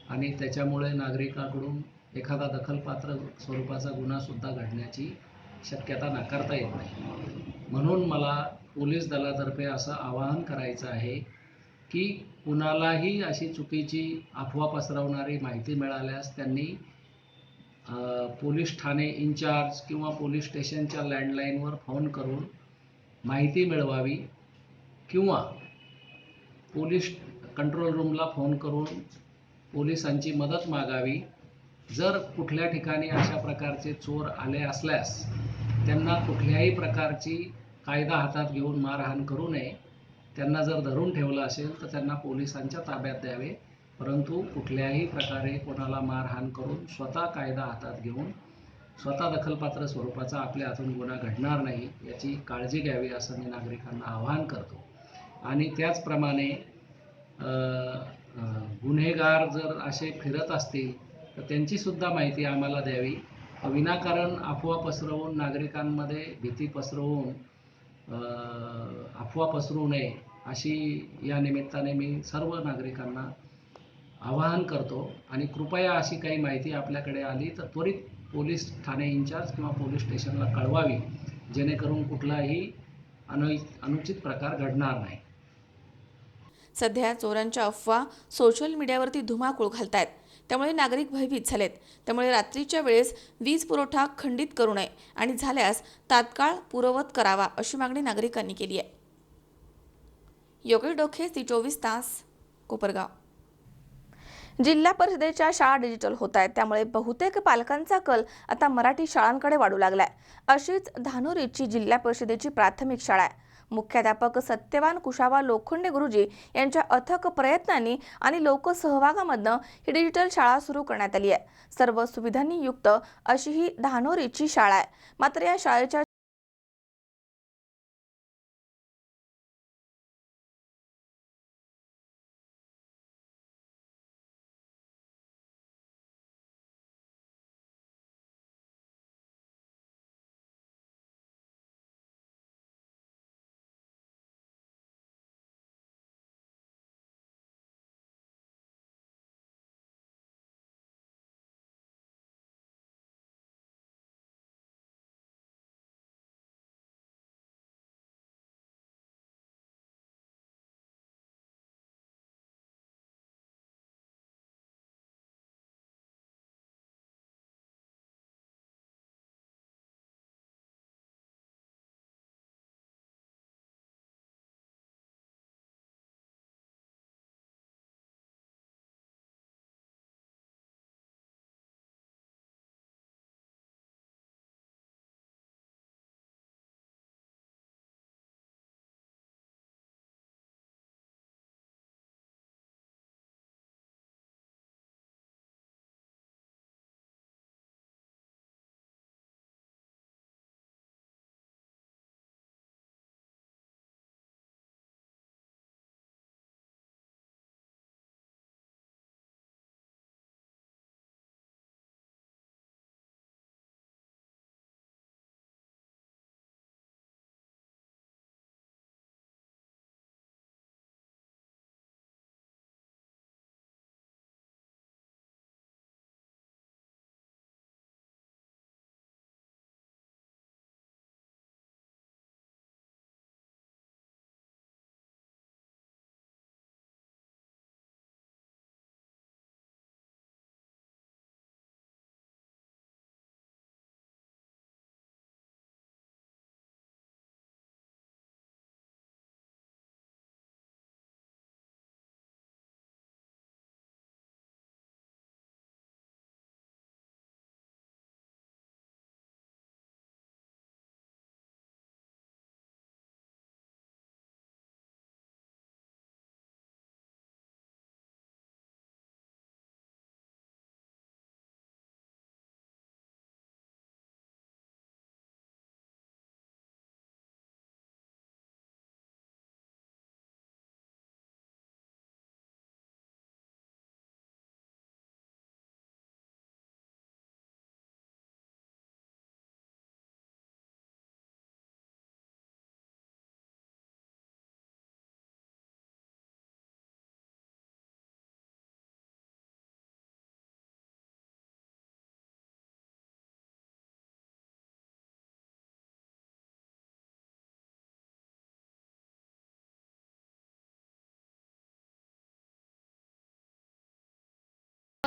आणि त्याच्यामुळे नागरिकांकडून एखादा दखलपात्र स्वरूपाचा गुन्हासुद्धा घडण्याची शक्यता नाकारता येत नाही. म्हणून मला पोलीस दलातर्फे असं आवाहन करायचं आहे की कुणालाही अशी चुकीची अफवा पसरवणारी माहिती मिळाल्यास त्यांनी पोलीस ठाणे इंचार्ज किंवा पोलीस स्टेशनच्या लँडलाईनवर फोन करून माहिती मिळवावी किंवा पोलीस कंट्रोल रूमला फोन करून पोलिसांची मदत मागावी. जर कुठल्या ठिकाणी अशा प्रकारचे चोर आले असल्यास त्यांना कुठल्याही प्रकारची कायदा हातात घेऊन मारहाण करू नये. त्यांना जर धरून ठेवलं असेल तर त्यांना पोलिसांच्या ताब्यात द्यावे, परंतु कुठल्याही प्रकारे कोणाला मारहाण करून स्वतः कायदा हातात घेऊन स्वतः दखलपात्र स्वरूपाचा आपल्या हातून गुन्हा घडणार नाही याची काळजी घ्यावी असं मी नागरिकांना आवाहन करतो. आणि त्याचप्रमाणे गुन्हेगार जर असे फिरत असतील तर त्यांचीसुद्धा माहिती आम्हाला द्यावी. विनाकारण अफवा पसरवून नागरिकांमध्ये भीती पसरवून अफवा पसरवू नये अशी या निमित्ताने मी सर्व नागरिकांना आवाहन करतो. आणि कृपया अशी काही माहिती आपल्याकडे आली तर त्वरित पोलीस ठाणे इंचार्ज किंवा पोलीस स्टेशनला कळवावी, जेणेकरून कुठलाही अनुचित प्रकार घडणार नाही. सध्या चोरांच्या अफवा सोशल मीडियावरती धुमाकूळ घालतायत. त्यामुळे नागरिक भयभीत झालेत. त्यामुळे रात्रीच्या वेळेस वीज पुरवठा खंडित करू नये आणि झाल्यास तात्काळ पूर्ववत करावा अशी मागणी नागरिकांनी केली आहे. योगेश डोखे, सी24 तास, कोपरगाव. जिल्हा परिषदेच्या शाळा डिजिटल होत आहेत. त्यामुळे बहुतेक पालकांचा कल आता मराठी शाळांकडे वाढू लागलाय. अशीच धानोरीची जिल्हा परिषदेची प्राथमिक शाळा आहे. मुख्याध्यापक सत्यवान कुशावा लोखंडे गुरुजी यांच्या अथक प्रयत्नांनी आणि लोकसहभागामधनं ही डिजिटल शाळा सुरू करण्यात आली आहे. सर्व सुविधांनी युक्त अशी ही धानोरीची शाळा आहे. मात्र या शाळेच्या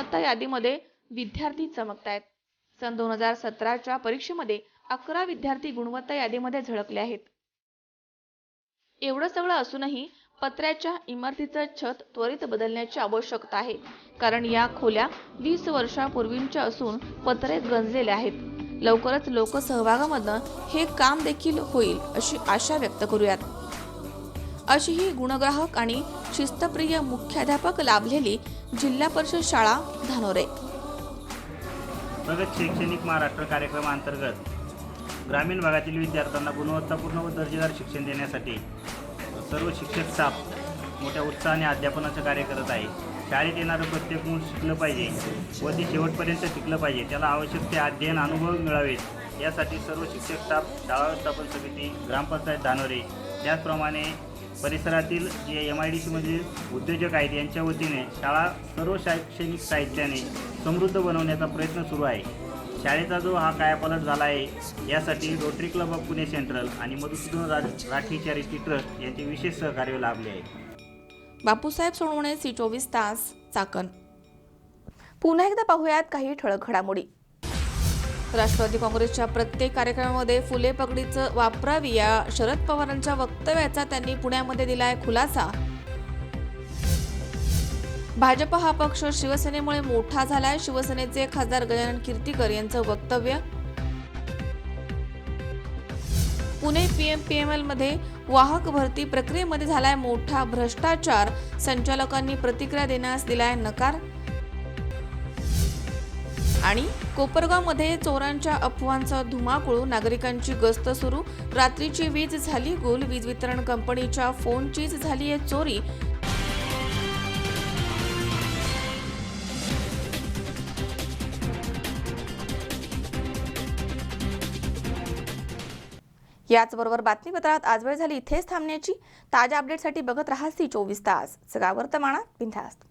गुणवत्ता यादीमध्ये विद्यार्थी चमकतायत. सन 2017च्या परीक्षेमध्ये 11 विद्यार्थी गुणवत्ता यादीमध्ये झळकले आहेत. एवढं सगळं असूनही पत्र्याच्या इमारतीचं छत त्वरित बदलण्याची आवश्यकता आहे, कारण या खोल्या 20 वर्षापूर्वींच्या असून पत्रे गंजलेले आहेत. लवकरच लोकसहभागामधनं हे काम देखील होईल अशी आशा व्यक्त करूयात. अशी ही गुणग्राहक आणि शिस्तप्रिय मुख्याध्यापक लाभलेली जिल्हा परिषद शाळा धानोरे. प्रगत शैक्षणिक महाराष्ट्र कार्यक्रमाअंतर्गत ग्रामीण भागातील विद्यार्थ्यांना गुणवत्तापूर्ण व दर्जेदार शिक्षण देण्यासाठी सर्व शिक्षक स्टाफ मोठ्या उत्साहाने अध्यापनाचं कार्य करत आहे. शाळेत येणारं प्रत्येक मूल शिकलं पाहिजे व ते शेवटपर्यंत टिकलं पाहिजे. त्याला आवश्यक ते अध्ययन अनुभव मिळावेत यासाठी सर्व शिक्षक स्टाफ, शाळा व्यवस्थापन समिती, ग्रामपंचायत धानोरे, त्याचप्रमाणे परिसरातील जे MIDCमधील उद्योजक आहेत यांच्या वतीने शाळा सर्व शैक्षणिक साहित्याने समृद्ध बनवण्याचा प्रयत्न सुरू आहे. शाळेचा जो हा कायापालट झाला आहे यासाठी rotary club of Pune central आणि मधुसूदन राठी चॅरिटी ट्रस्ट यांचे विशेष सहकार्य लाभले आहे. बापूसाहेब सोनवणे, C24 तास, चाकण. पुन्हा एकदा पाहूयात काही ठळक घडामोडी. राष्ट्रवादी काँग्रेसच्या प्रत्येक कार्यक्रमामध्ये फुले पगडीचं वापरावी या शरद पवारांच्या वक्तव्याचा त्यांनी पुण्यामध्ये दिलाय खुलासा. भाजप हा पक्ष शिवसेनेमुळे मोठा झालाय, शिवसेनेचे खासदार गजानन कीर्तीकर यांचं वक्तव्य. पुणे PMPML मध्ये वाहक भरती प्रक्रियेमध्ये झालाय मोठा भ्रष्टाचार, संचालकांनी प्रतिक्रिया देण्यास दिलाय नकार. आणि कोपरगावमध्ये चोरांच्या अफवांचा धुमाकूळ, नागरिकांची गस्त सुरू, रात्रीची वीज झाली गुल, वीज वितरण कंपनीच्या फोनचीच झालीय चोरी. याचबरोबर बातमीपत्रात आज वेळ झाली इथेच थांबण्याची. ताज्या अपडेटसाठी बघत राहा C24 तास. सगळा वर्तमानात बिनधास्त.